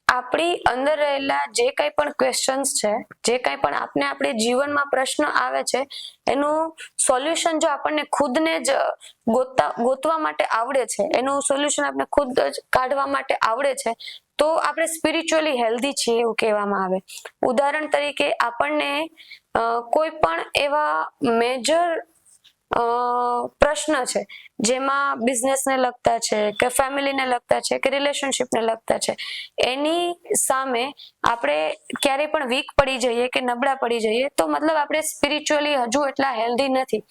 આપણી અંદર રહેલા જે કંઈ પણ ક્વેશ્ચન્સ છે, જે કંઈ પણ આપણી જીવનમાં પ્રશ્ન આવે છે, એનું સોલ્યુશન જો આપણને ખુદને જ ગોતવા માટે આવડે છે, એનું સોલ્યુશન આપણે ખુદ જ કાઢવા માટે આવડે છે, તો આપણે સ્પિરિચ્યુઅલી હેલ્ધી છીએ એવું કહેવામાં આવે. ઉદાહરણ તરીકે આપણને કોઈ પણ એવા મેજર પ્રશ્ન છે જેમાં બિઝનેસને લગતા છે કે ફેમિલીને લગતા છે કે રિલેશનશિપને લગતા છે, એની સામે આપણે ક્યારેય પણ વીક પડી જઈએ કે નબળા પડી જઈએ તો મતલબ આપણે સ્પિરિચ્યુઅલી હજુ એટલા હેલ્ધી નથી.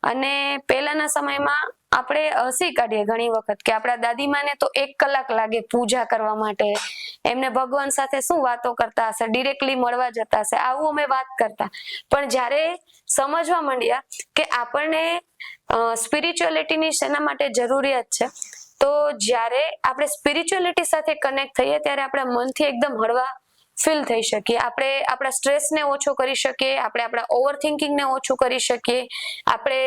અને પહેલાના સમયમાં આપણે હસી કાઢીએ ઘણી વખત કે આપણા દાદીમાને તો 1 કલાક લાગે પૂજા કરવા માટે, એમને ભગવાન સાથે શું વાતો કરતા હશે, ડિરેક્ટલી મળવા જતા હશે, આવું અમે વાત કરતા. પણ જ્યારે સમજવા માંડ્યા કે આપણને સ્પિરિચ્યુઅલિટીની શેના માટે જરૂરિયાત છે, તો જ્યારે આપણે સ્પિરિચ્યુઅલિટી સાથે કનેક્ટ થઈએ ત્યારે આપણા મનથી એકદમ હળવા ફીલ થઈ શકીએ, આપણે આપણા સ્ટ્રેસને ઓછો કરી શકીએ, આપણે આપણા ઓવર થિંકિંગને ઓછું કરી શકીએ, આપણે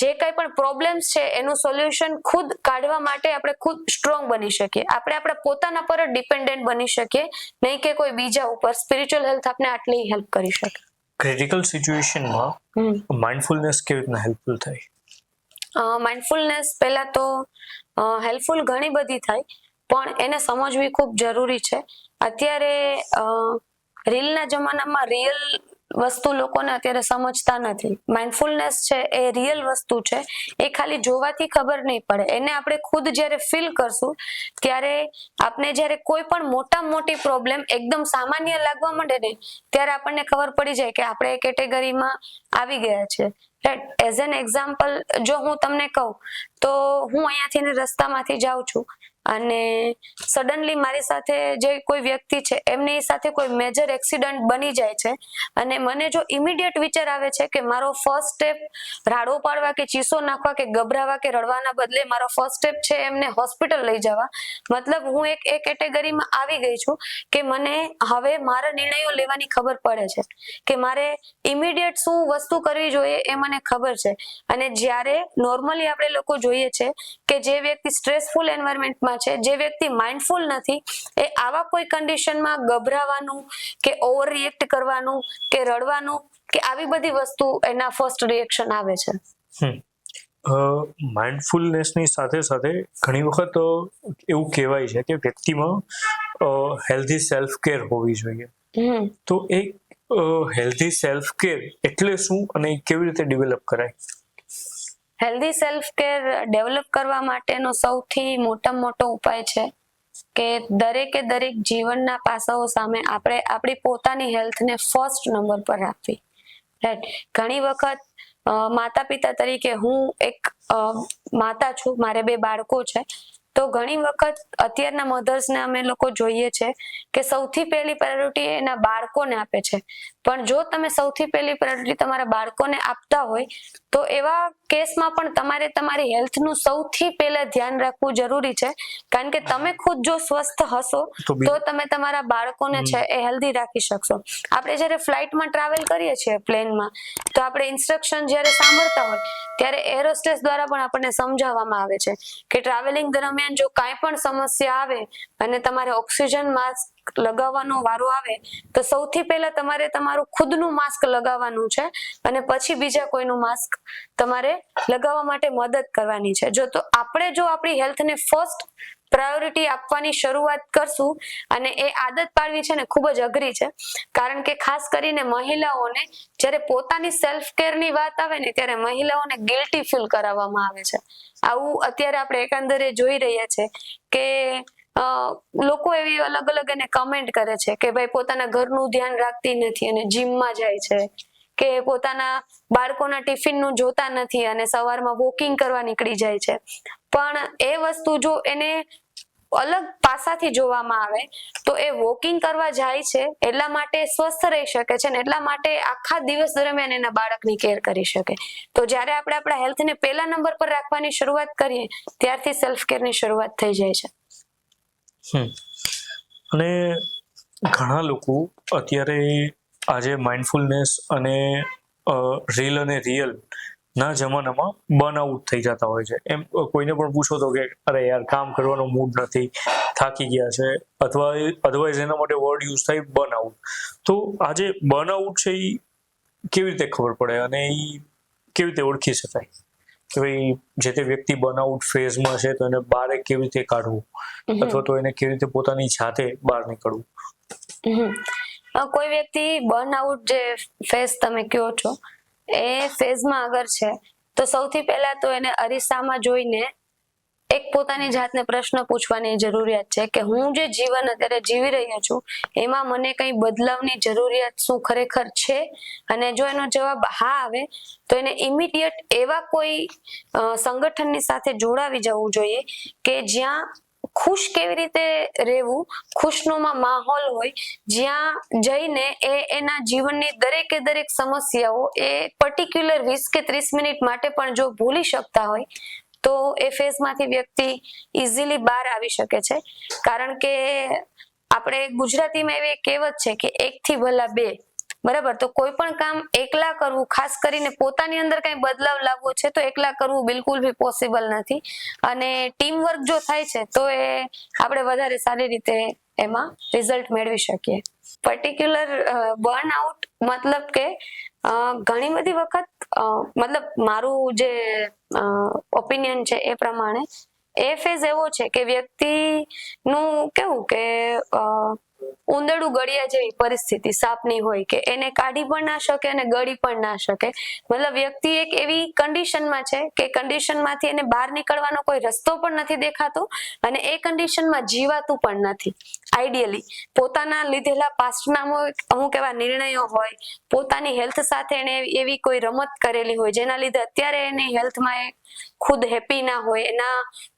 જે કંઈ પણ પ્રોબ્લેમ્સ છે એનું સોલ્યુશન ખુદ કાઢવા માટે આપણે ખુદ સ્ટ્રોંગ બની શકીએ, આપણે આપણા પોતાના પર જ ડિપેન્ડન્ટ બની શકીએ, નહીં કે કોઈ બીજા ઉપર. સ્પિરિચ્યુઅલ હેલ્થ આપણે આટલી હેલ્પ કરી શકે. ક્રિટિકલ સિચ્યુએશનમાં માઇન્ડફુલનેસ કેવી રીતના હેલ્પફુલ થાય? માઇન્ડફુલનેસ પહેલા તો હેલ્પફુલ ઘણી બધી થાય, પણ એને સમજવી ખૂબ જરૂરી છે. અત્યારે રીલના જમાનામાં રિયલ વસ્તુ લોકોને અત્યારે સમજતા નથી. માઇન્ડફુલનેસ છે એ રિયલ વસ્તુ છે, એ ખાલી જોવાથી ખબર નહીં પડે, એને આપણે ખુદ જ્યારે ફીલ કરશું ત્યારે આપણે જ્યારે કોઈ પણ મોટી પ્રોબ્લેમ એકદમ સામાન્ય લાગવા માંડે ને ત્યારે આપણને ખબર પડી જાય કે આપણે એ કેટેગરીમાં આવી ગયા છે. એઝ એન એક્ઝામ્પલ જો હું તમને કહું તો હું અહીંયાથી રસ્તામાંથી જાઉં છું અને સડનલી મારી સાથે જે કોઈ વ્યક્તિ છે એમની સાથે કોઈ મેજર એક્સિડન્ટ બની જાય છે અને મને જો ઇમિડિયેટ વિચાર આવે છે કે મારો ફર્સ્ટ સ્ટેપ રાડો પાડવા કે ચીસો નાખવા કે ગભરાવા કે રડવાના બદલે મારો ફર્સ્ટ સ્ટેપ છે એમને હોસ્પિટલ લઈ જવા, મતલબ હું એક એ કેટેગરીમાં આવી ગઈ છું કે મને હવે મારા નિર્ણયો લેવાની ખબર પડે છે કે મારે ઇમિડિયેટ શું વસ્તુ કરવી જોઈએ એ મને ખબર છે. અને જ્યારે નોર્મલી આપણે લોકો જોઈએ છે કે જે વ્યક્તિ સ્ટ્રેસફુલ એન્વાયરમેન્ટમાં છે, જે વ્યક્તિ માઇન્ડફુલ નથી, એ આવા કોઈ કન્ડિશનમાં ગભરાવાનું કે ઓવર રિએક્ટ કરવાનું કે રડવાનું કે આવી બધી વસ્તુ એના ફર્સ્ટ રિએક્શન આવે છે. માઇન્ડફુલનેસની સાથે સાથે ઘણી વખત એવું કહેવાય છે કે વ્યક્તિમાં હેલ્ધી સેલ્ફ કેર હોવી જોઈએ. તો એ હેલ્ધી સેલ્ફ કેર એટલે શું અને કેવી રીતે ડેવલપ કરાય? હેલ્ધી સેલ્ફ કેર ડેવલપ કરવા માટેનો સૌથી મોટો ઉપાય છે કે દરેક જીવનના પાસાઓ સામે આપણે આપણી પોતાની હેલ્થને ફર્સ્ટ નંબર પર રાખવી. રાઈટ. ઘણી વખત માતા પિતા તરીકે હું એક માતા છું, મારે 2 બાળકો છે, તો ઘણી વખત અત્યારના મધર્સને અમે લોકો જોઈએ છે કે સૌથી પહેલી પ્રાયોરિટી એના બાળકોને આપે છે. પણ જો તમે સૌથી પહેલી પ્રાયોરિટી તમારા બાળકોને આપતા હોય તો એવા કેસમાં પણ તમારે તમારી હેલ્થનું સૌથી પહેલા ધ્યાન રાખવું જરૂરી છે, કારણ કે તમે ખુદ જો સ્વસ્થ હશો તો તમે તમારા બાળકોને છે એ હેલ્ધી રાખી શકશો. આપણે જ્યારે ફ્લાઇટમાં ટ્રાવેલ કરીએ છીએ પ્લેનમાં, તો આપણે ઇન્સ્ટ્રક્શન જ્યારે સાંભળતા હોય ત્યારે એર હોસ્ટેસ દ્વારા પણ આપણને સમજાવવામાં આવે છે કે ટ્રાવેલિંગ દરમિયાન જો કાંઈ પણ સમસ્યા આવે અને તમારે ઓક્સિજન માસ્ક લગાવવાનો વારો આવે તો સૌથી પહેલા તમારે તમારું ખુદનું માસ્ક લગાવવાનું છે અને પછી બીજા કોઈનું માસ્ક તમારે લગાવવા માટે મદદ કરવાની છે. જો આપણી હેલ્થને ફર્સ્ટ પ્રાયોરિટી આપવાની શરૂઆત કરશું, અને એ આદત પાડવી છે ને ખૂબ જ અઘરી છે, કારણ કે ખાસ કરીને મહિલાઓને જ્યારે પોતાની સેલ્ફ કેરની વાત આવે ને ત્યારે મહિલાઓને ગિલ્ટી ફીલ કરાવવામાં આવે છે. આવું અત્યારે આપણે એકંદરે જોઈ રહ્યા છે કે લોકો એવી અલગ એને કમેન્ટ કરે છે કે ભાઈ પોતાના ઘરનું ધ્યાન રાખતી નથી અને જીમમાં જાય છે કે પોતાના બાળકોના ટિફિનનું જોતા નથી અને સવારમાં વોકિંગ કરવા નીકળી જાય છે. પણ એ વસ્તુ જો એને અલગ પાસાથી જોવામાં આવે તો એ વોકિંગ કરવા જાય છે એટલા માટે સ્વસ્થ રહી શકે છે ને એટલા માટે આખા દિવસ દરમિયાન એના બાળકની કેર કરી શકે. તો જ્યારે આપણે આપણા હેલ્થને પહેલા નંબર પર રાખવાની શરૂઆત કરીએ ત્યારથી સેલ્ફ કેરની શરૂઆત થઈ જાય છે. અને ઘણા લોકો અત્યારે આજે માઇન્ડફુલનેસ અને રીલ અને રિયલ ના જમાનામાં બર્નઆઉટ થઈ જતા હોય છે. એમ કોઈને પણ પૂછો તો કે અરે યાર કામ કરવાનો મૂડ નથી, થાકી ગયા છે, અથવા અધરવાઇઝ એના માટે વર્ડ યુઝ થાય બર્નઆઉટ. તો આજે બર્નઆઉટ છે એ કેવી રીતે ખબર પડે અને એ કેવી રીતે ઓળખી શકાય કે ભાઈ જે તે વ્યક્તિ બર્નઆઉટ ફેઝમાં છે તો એને બહાર કેવી રીતે કાઢવું અથવા તો એને કેવી રીતે પોતાની જાતે બહાર નીકળવું? કોઈ વ્યક્તિ બર્નઆઉટ જે ફેઝ તમે કહો છો એ ફેઝમાં અગર છે તો સૌથી પહેલા તો એને અરીસામાં જોઈને એક પોતાની જાતને પ્રશ્ન પૂછવાની જરૂરિયાત છે કે હું જે જીવન અત્યારે જીવી રહ્યો છું એમાં મને કઈ બદલાવની જરૂરિયાત શું ખરેખર છે? અને જો એનો જવાબ હા આવે તો એને ઇમિડિયેટ એવા કોઈ સંગઠનની સાથે જોડાવી જવું જોઈએ કે જ્યાં ખુશ કેવી રીતે રહેવું, ખુશનુમા માહોલ હોય, જ્યાં જઈને એના જીવનની દરેકે દરેક સમસ્યાઓ એ પર્ટિક્યુલર 20 કે 30 મિનિટ માટે પણ જો ભૂલી શકતા હોય તો એ ફેઝમાંથી વ્યક્તિ ઇઝીલી બહાર આવી શકે છે. કારણ કે આપણે ગુજરાતીમાં એવી કહેવત છે કે એકથી ભલા બે, બરાબર? તો કોઈ પણ કામ એકલા કરવું, ખાસ કરીને પોતાની અંદર કઈ બદલાવ લાવવો છે તો એકલા કરવું બિલકુલ બી પોસિબલ નથી. અને ટીમ વર્ક જો થાય છે તો એ આપણે વધારે સારી રીતે એમાં રિઝલ્ટ મેળવી શકીએ. પર્ટિક્યુલર બર્નઆઉટ મતલબ કે ઘણી બધી વખત મતલબ મારું જે ઓપિનિયન છે એ પ્રમાણે એ ફેઝ એવો છે કે વ્યક્તિનું કેવું કે ઉંદરડું ગળ્યા જેવી પરિસ્થિતિ સાપની હોય કે એને કાઢી પણ ના શકે અને ગળી પણ ના શકે. મતલબ વ્યક્તિ એક એવી કન્ડિશનમાં છે કે કન્ડિશનમાંથી એને બહાર નીકળવાનો કોઈ રસ્તો પણ નથી દેખાતો અને એ કન્ડિશનમાં જીવાતું પણ નથી. આઈડિયલી પોતાના લીધેલા પાસ્ટના અમુક એવા નિર્ણયો હોય, પોતાની હેલ્થ સાથે એને એવી કોઈ રમત કરેલી હોય જેના લીધે અત્યારે એની હેલ્થમાં ખુદ હેપી ના હોય, એના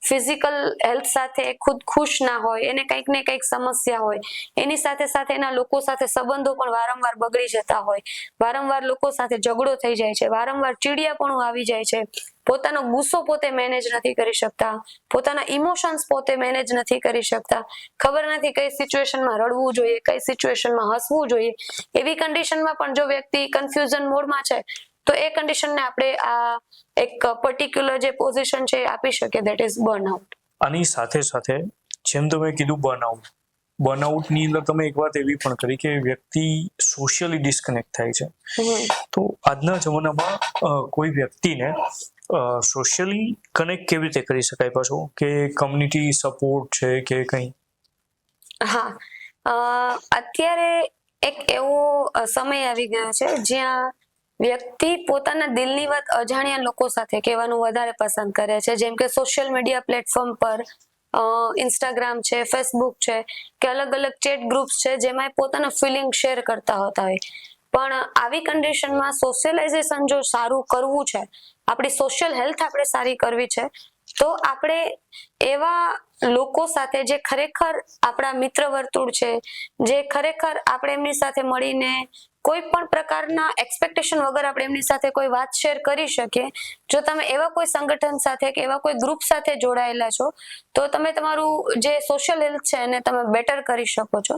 ફિઝિકલ હેલ્થ સાથે ખુદ ખુશ ના હોય, એને કંઈક ને કંઈક સમસ્યા હોય, એની સાથે સાથે એના લોકો સાથે સંબંધો પણ વારંવાર બગડી જતા હોય, વારંવાર લોકો સાથે ઝઘડો થઈ જાય છે, વારંવાર ચીડિયાપણું આવી જાય છે, પોતાનો ગુસ્સો પોતે મેનેજ નથી કરી શકતા, પોતાના ઇમોશન્સ પોતે મેનેજ નથી કરી શકતા, ખબર નથી કઈ સિચ્યુએશનમાં રડવું જોઈએ, કઈ સિચ્યુએશનમાં હસવું જોઈએ, એવી કન્ડિશનમાં પણ જો વ્યક્તિ કન્ફ્યુઝન મોડમાં છે તો એ કન્ડિશનને આપણે આ એક પર્ટિક્યુલર જે પોઝિશન છે એ આપી શકીએ, ધેટ ઇઝ બર્નઆઉટ. આની સાથે સાથે જેમ તમે કીધું બર્નઆઉટની અંદર તમે એક વાત એવી પણ કરી કે વ્યક્તિ સોશિયલી ડિસ્કનેક્ટ થાય છે. તો આજના જમાનામાં કોઈ વ્યક્તિને સોશિયલી કનેક્ટ કેવી રીતે કરી શકાય પાછું, કે કમ્યુનિટી સપોર્ટ છે કે કંઈ? હા, અત્યારે એક એવો સમય આવી ગયો છે જ્યાં વ્યક્તિ પોતાના દિલની વાત અજાણ્યા લોકો સાથે કહેવાનું વધારે પસંદ કરે છે. જેમ કે સોશિયલ મીડિયા પ્લેટફોર્મ પર ઇન્સ્ટાગ્રામ છે, ફેસબુક છે કે અલગ અલગ ચેટ ગ્રુપ્સ છે જેમાં પોતાના ફિલિંગ શેર કરતા હોતા હોય. પણ આવી કન્ડિશનમાં સોશિયલાઇઝેશન જો સારું કરવું છે, આપણી સોશિયલ હેલ્થ આપણે સારી કરવી છે, તો આપણે એવા લોકો સાથે જે ખરેખર આપણા મિત્ર વર્તુળ છે, જે ખરેખર આપણે એમની સાથે મળીને કોઈ પણ પ્રકારના એક્સપેક્ટેશન વગર આપણે એમની સાથે કોઈ વાત શેર કરી શકીએ. જો તમે એવા કોઈ સંગઠન સાથે કે એવા કોઈ ગ્રુપ સાથે જોડાયેલા છો તો તમે તમારું જે સોશિયલ હેલ્થ છે એને તમે બેટર કરી શકો છો.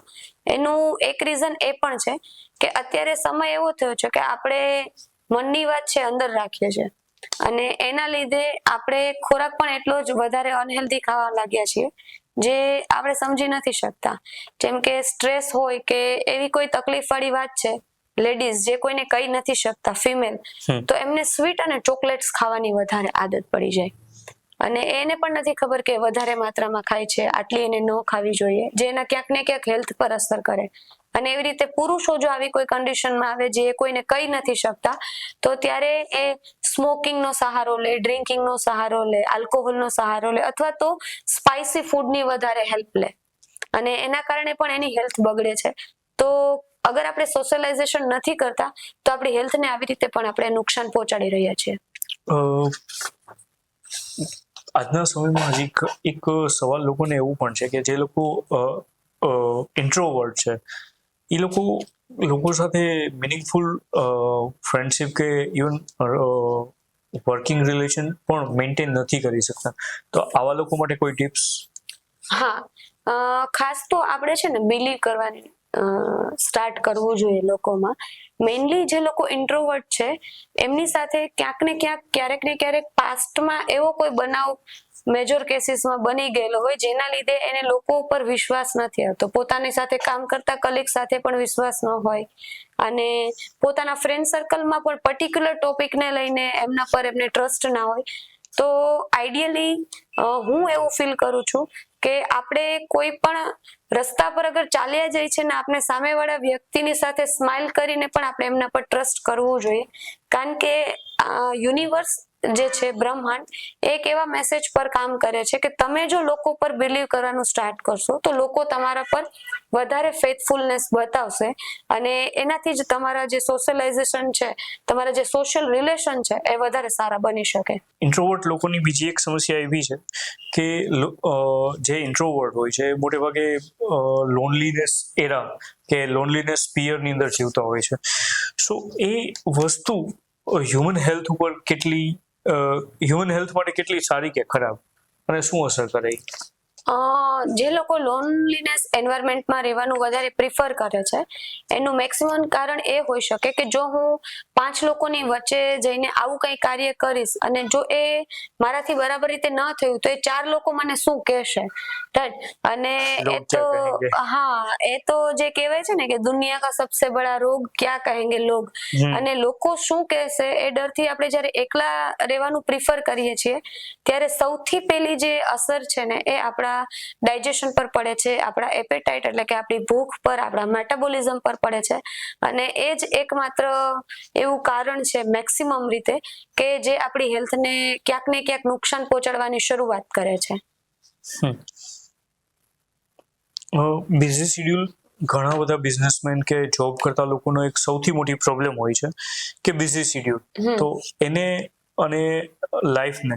એનું એક રીઝન એ પણ છે કે અત્યારે સમય એવો થયો છે કે આપણે મનની વાત છે અંદર રાખીએ છીએ અને એના લીધે આપણે ખોરાક પણ એટલો જ વધારે અનહેલ્ધી ખાવા લાગ્યા છીએ જે આપણે સમજી નથી શકતા. જેમ કે સ્ટ્રેસ હોય કે એવી કોઈ તકલીફ વાળી વાત છે, લેડીઝ જે કોઈને કહી નથી શકતા, ફિમેલ, તો એમને સ્વીટ અને ચોકલેટ્સ ખાવાની વધારે આદત પડી જાય અને એને પણ નથી ખબર કે વધારે માત્રામાં ખાય છે, આટલી એને ન ખાવી જોઈએ, જે એના ક્યાંક ને ક્યાંક હેલ્થ પર અસર કરે. અને એવી રીતે પુરુષો જો આવી કોઈ કન્ડિશનમાં આવે જે કોઈને કહી નથી શકતા તો ત્યારે એ સ્મોકિંગનો સહારો લે, ડ્રિંકિંગનો સહારો લે, આલ્કોહોલનો સહારો લે અથવા તો સ્પાઇસી ફૂડની વધારે હેલ્પ લે અને એના કારણે પણ એની હેલ્થ બગડે છે. તો અગર આપણે સોશિયલાઇઝેશન નથી કરતા તો આપણી હેલ્થને આવી રીતે પણ આપણે નુકસાન પહોંચાડી રહ્યા છીએ. આજના સમયમાં હજી એક સવાલ લોકોને એવું પણ છે કે જે લોકો ઇન્ટ્રોવર્ટ છે એ લોકો સાથે મિનિંગફુલ ફ્રેન્ડશિપ કે ઇવન વર્કિંગ રિલેશન પણ મેન્ટેન નથી કરી શકતા, તો આવા લોકો માટે કોઈ ટિપ્સ? હા, ખાસ તો આપણે છે ને બિલીવ કરવાની સ્ટાર્ટ કરવું જોઈએ લોકોમાં. મેઇનલી જે લોકો ઇન્ટ્રોવર્ટ છે એમની સાથે ક્યાંક ને ક્યાંક ક્યારેક ને ક્યારેક પાસ્ટમાં એવો કોઈ બનાવ મેજર કેસીસમાં બની ગયેલો હોય જેના લીધે એને લોકો ઉપર વિશ્વાસ નથી આવતો, પોતાની સાથે કામ કરતા કલીગ સાથે પણ વિશ્વાસ ન હોય અને પોતાના ફ્રેન્ડ સર્કલમાં પણ પર્ટિક્યુલર ટોપિકને લઈને એમના પર એમને ટ્રસ્ટ ના હોય. તો આઈડિયલી હું એવું ફીલ કરું છું કે આપણે કોઈ પણ રસ્તા પર અગર ચાલ્યા જાય છે ને આપણે સામેવાળા વ્યક્તિની સાથે સ્માઇલ કરીને પણ આપણે એમના પર ટ્રસ્ટ કરવું જોઈએ, કારણ કે યુનિવર્સ જે છે બ્રહ્માંડ એક એવા મેસેજ પર કામ કરે છે કે તમે જો લોકો પર બિલીવ કરવાનું સ્ટાર્ટ કરશો તો લોકો તમારા પર વધારે ફેથફુલનેસ બતાવશે અને એનાથી જ તમારા જે સોશિયલાઇઝેશન છે, તમારા જે સોશિયલ રિલેશન છે એ વધારે સારા બની શકે. ઇન્ટ્રોવર્ટ લોકોની બીજી એક સમસ્યા એવી છે કે જે ઇન્ટ્રોવર્ટ હોય છે મોટે ભાગે લોનલીનેસ એરા કે લોનલીનેસ પિયરની અંદર જીવતા હોય છે. સો એ વસ્તુ હ્યુમન હેલ્થ માટે કેટલી સારી કે ખરાબ અને શું અસર કરે? જે લોકો લોનલીનેસ એન્વાયરમેન્ટમાં રહેવાનું વધારે પ્રિફર કરે છે એનું મેક્સિમમ કારણ એ હોઈ શકે કે જો હું 5 લોકોની વચ્ચે જઈને આવું કંઈ કાર્ય કરીશ અને જો એ મારાથી બરાબર રીતે ન થયું તો એ 4 લોકો મને શું કહેશે, રાઈટ? અને એ તો એ તો જે કહેવાય છે ને કે દુનિયા કા સબસે બડા રોગ ક્યાં કહેંગે લોગ, અને લોકો શું કહેશે એ ડરથી આપણે જ્યારે એકલા રહેવાનું પ્રિફર કરીએ છીએ ત્યારે સૌથી પહેલી જે અસર છે ને એ આપણા ડાયજેશન પર પડે છે, આપણા એપેટાઇટ એટલે કે આપણી ભૂખ પર, આપણા મેટાબોલિઝમ પર પડે છે અને એ જ એકમાત્ર એવું કારણ છે મેક્સિમમ રીતે કે જે આપણી હેલ્થને ક્યાંક ને ક્યાંક નુકસાન પહોંચાડવાની શરૂઆત કરે છે. બિઝી શેડ્યુલ ઘણા બધા બિઝનેસમેન કે જોબ કરતા લોકોનો એક સૌથી મોટી પ્રોબ્લેમ હોય છે કે બિઝી શેડ્યુલ. તો એને અને લાઈફને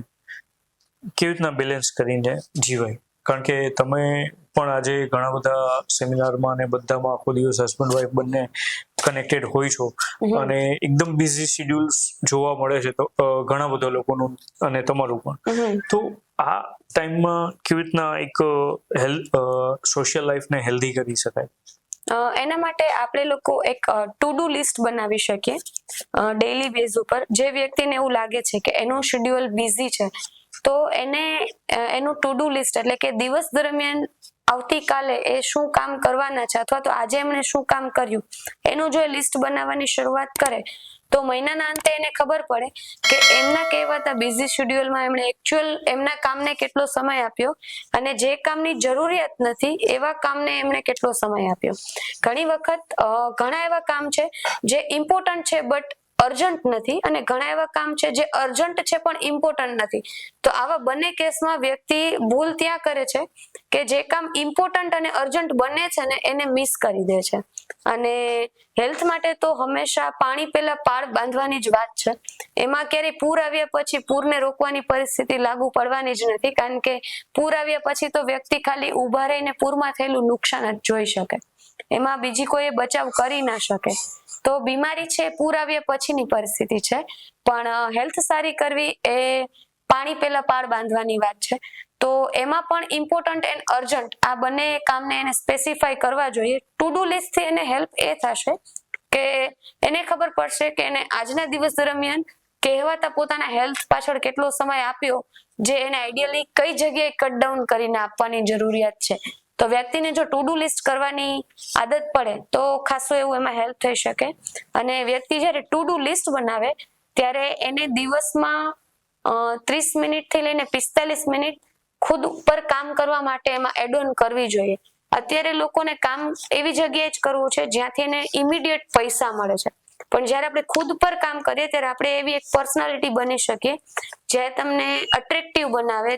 કેવી રીતના બેલેન્સ કરીને જીવાય? કારણ કે તમે પણ આજે ઘણા બધા સેમિનારમાં અને બધામાં આખો દિવસ હસબન્ડ વાઈફ બંને કનેક્ટેડ હોય છો અને એકદમ બિઝી શેડ્યુલ્સ જોવા મળે છે તો ઘણા બધા લોકોનું અને તમારું પણ. તો આ ટાઈમમાં કેવી રીતના એક સોશિયલ લાઈફને હેલ્ધી કરી શકાય? એના માટે આપણે લોકો એક ટુ ડુ લિસ્ટ બનાવી શકીએ ડેઈલી બેઝ ઉપર. જે વ્યક્તિને એવું લાગે છે કે એનું શેડ્યુલ બિઝી છે તો એને એનું ટુ ડુ લિસ્ટ એટલે કે દિવસ દરમિયાન આવતીકાલે એ શું કામ કરવાના છે અથવા તો આજે એમણે શું કામ કર્યું એનું જો લિસ્ટ બનાવવાની શરૂઆત કરે તો મહિનાના અંતે એને ખબર પડે કે એમના કહેવાતા બિઝી શેડ્યુલમાં એમણે એકચ્યુઅલ એમના કામને કેટલો સમય આપ્યો અને જે કામની જરૂરિયાત નથી એવા કામને એમણે કેટલો સમય આપ્યો. ઘણી વખત ઘણા એવા કામ છે જે ઇમ્પોર્ટન્ટ છે બટ અર્જન્ટ નથી અને ઘણા એવા કામ છે જે અર્જન્ટ છે પણ ઇમ્પોર્ટન્ટ નથી. તો આવા બંને કેસમાં વ્યક્તિ ભૂલ ત્યાં કરે છે કે જે કામ ઇમ્પોર્ટન્ટ અને અર્જન્ટ બંને છે ને એને મિસ કરી દે છે. અને હેલ્થ માટે તો હંમેશા પાણી પહેલા પાળ બાંધવાની જ વાત છે. એમાં ક્યારેય પૂર આવ્યા પછી પૂરને રોકવાની પરિસ્થિતિ લાગુ પડવાની જ નથી, કારણ કે પૂર આવ્યા પછી તો વ્યક્તિ ખાલી ઊભા રહીને પૂરમાં થયેલું નુકસાન જ જોઈ શકે, એમાં બીજી કોઈ બચાવ કરી ના શકે. તો બીમારી છે પૂર આવ્યા પછીની પરિસ્થિતિ છે, પણ હેલ્થ સારી કરવી એ પાણી પહેલા પાળ બાંધવાની વાત છે. તો એમાં પણ ઇમ્પોર્ટન્ટ એન્ડ અર્જન્ટ આ બંને કામને એને સ્પેસિફાઈ કરવા જોઈએ. ટુ ડુ લિસ્ટથી એને હેલ્પ એ થશે કે એને ખબર પડશે કે એને આજના દિવસ દરમિયાન કહેવાતા પોતાના હેલ્થ પાછળ કેટલો સમય આપ્યો, જે એને આઈડિયલી કઈ જગ્યાએ કટ ડાઉન કરીને આપવાની જરૂરિયાત છે. તો વ્યક્તિને જો ટુ ડુ લિસ્ટ કરવાની આદત પડે તો ખાસું એવું એમાં હેલ્પ થઈ શકે. અને વ્યક્તિ જ્યારે ટુ ડુ લિસ્ટ બનાવે ત્યારે એને દિવસમાં 30 મિનિટથી લઈને 45 મિનિટ ખુદ ઉપર કામ કરવા માટે એમાં એડ ઓન કરવી જોઈએ. અત્યારે લોકોને કામ એવી જગ્યાએ જ કરવું છે જ્યાંથી એને ઇમિડિયેટ પૈસા મળે છે, પણ જ્યારે આપણે ખુદ પર કામ કરીએ ત્યારે આપણે એવી એક પર્સનાલિટી બની શકીએ જે તમને અટ્રેક્ટિવ બનાવે,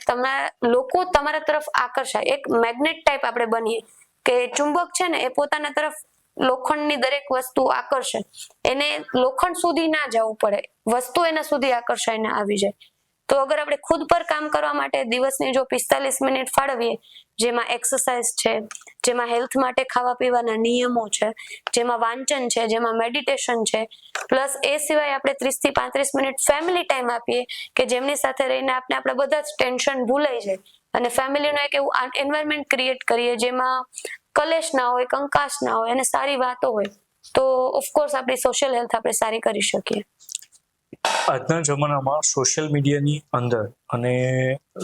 લોકો તમારા તરફ આકર્ષાય. એક મેગ્નેટ ટાઈપ આપણે બનીએ કે ચુંબક છે ને એ પોતાના તરફ લોખંડની દરેક વસ્તુ આકર્ષે, એને લોખંડ સુધી ના જવું પડે, વસ્તુ એના સુધી આકર્ષાઈને આવી જાય. તો અગર આપણે ખુદ પર કામ કરવા માટે દિવસની જો 45 મિનિટ ફાળવીએ, જેમાં એક્સરસાઇઝ છે, જેમાં હેલ્થ માટે ખાવા પીવાના નિયમો છે, જેમાં વાંચન છે, જેમાં મેડિટેશન છે, પ્લસ એ સિવાય આપણે 30 થી 35 મિનિટ ફેમિલી ટાઈમ આપીએ કે જેમની સાથે રહીને આપણે બધા જ ટેન્શન ભૂલાઈ જાય અને ફેમિલીનું એક એવું એન્વાયરમેન્ટ ક્રિએટ કરીએ જેમાં કલેશ ના હોય, કંકાસ ના હોય અને સારી વાતો હોય, તો ઓફકોર્સ આપણી સોશિયલ હેલ્થ આપણે સારી કરી શકીએ. આજના જમાનામાં સોશિયલ મીડિયાની અંદર અને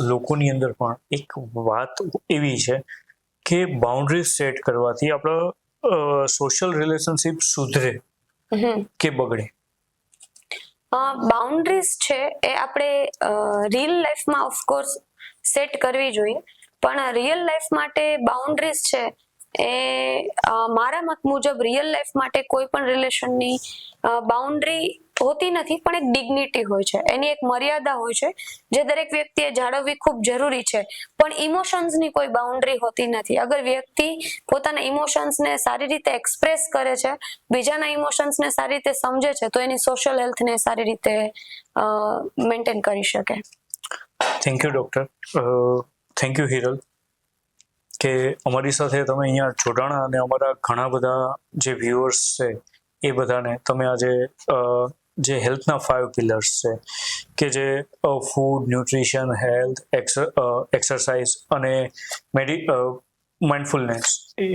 લોકોની અંદર પણ એક વાત એવી છે કે બાઉન્ડ્રી સેટ કરવાથી આપણો સોશિયલ રિલેશનશિપ સુધરે કે બગડે. બાઉન્ડ્રીઝ છે એ આપણે રિયલ લાઈફમાં ઓફકોર્સ સેટ કરવી જોઈએ, પણ રિયલ લાઈફ માટે બાઉન્ડ્રીઝ છે એ મારા મત મુજબ રિયલ લાઈફ માટે કોઈ પણ રિલેશનની બાઉન્ડ્રી હોતી નથી, પણ એક ડિગ્નિટી હોય છે, એની એક મર્યાદા હોય છે જે દરેક વ્યક્તિએ જાળવવી ખૂબ જરૂરી છે. પણ ઇમોશન્સની કોઈ બાઉન્ડ્રી હોતી નથી. અગર વ્યક્તિ પોતાના ઇમોશન્સને સારી રીતે એક્સપ્રેસ કરે છે, બીજાના ઇમોશન્સને સારી રીતે સમજે છે, તો એની સોશિયલ હેલ્થને સારી રીતે મેન્ટેન કરી શકે. Thank you doctor. Thank you Hiral કે અમારી સાથે તમે અહીંયા જોડાણા અને અમારા ઘણા બધા જે વ્યુઅર્સ છે એ બધાને તમે આજે જે હેલ્થના 5 પિલર્સ છે કે જે ફૂડ, ન્યુટ્રિશન, હેલ્થ, એક્સરસાઇઝ અને માઇન્ડફુલનેસ,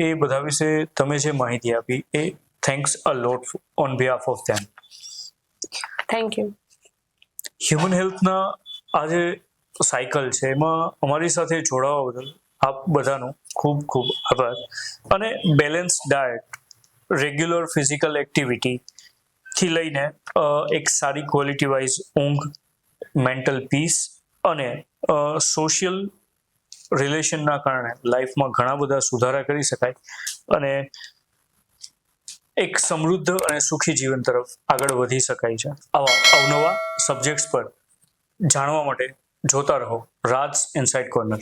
એ બધા વિશે તમે જે માહિતી આપી એ thanks a lot on behalf of them. Thank you. Human હેલ્થના આ જે સાયકલ છે એમાં અમારી સાથે જોડાવા બદલ આપ બધાનો ખૂબ ખૂબ આભાર. અને બેલેન્સ ડાયટ, રેગ્યુલર ફિઝિકલ એક્ટિવિટીથી લઈને એક સારી ક્વોલિટી વાઇઝ ઊંઘ, મેન્ટલ પીસ અને સોશિયલ રિલેશનના કારણે લાઈફમાં ઘણા બધા સુધારા કરી શકાય અને એક સમૃદ્ધ અને સુખી જીવન તરફ આગળ વધી શકાય છે. આવા અવનવા સબ્જેક્ટ્સ પર જાણવા માટે જોતા રહો રાજ ઇનસાઇડ કોર્નર.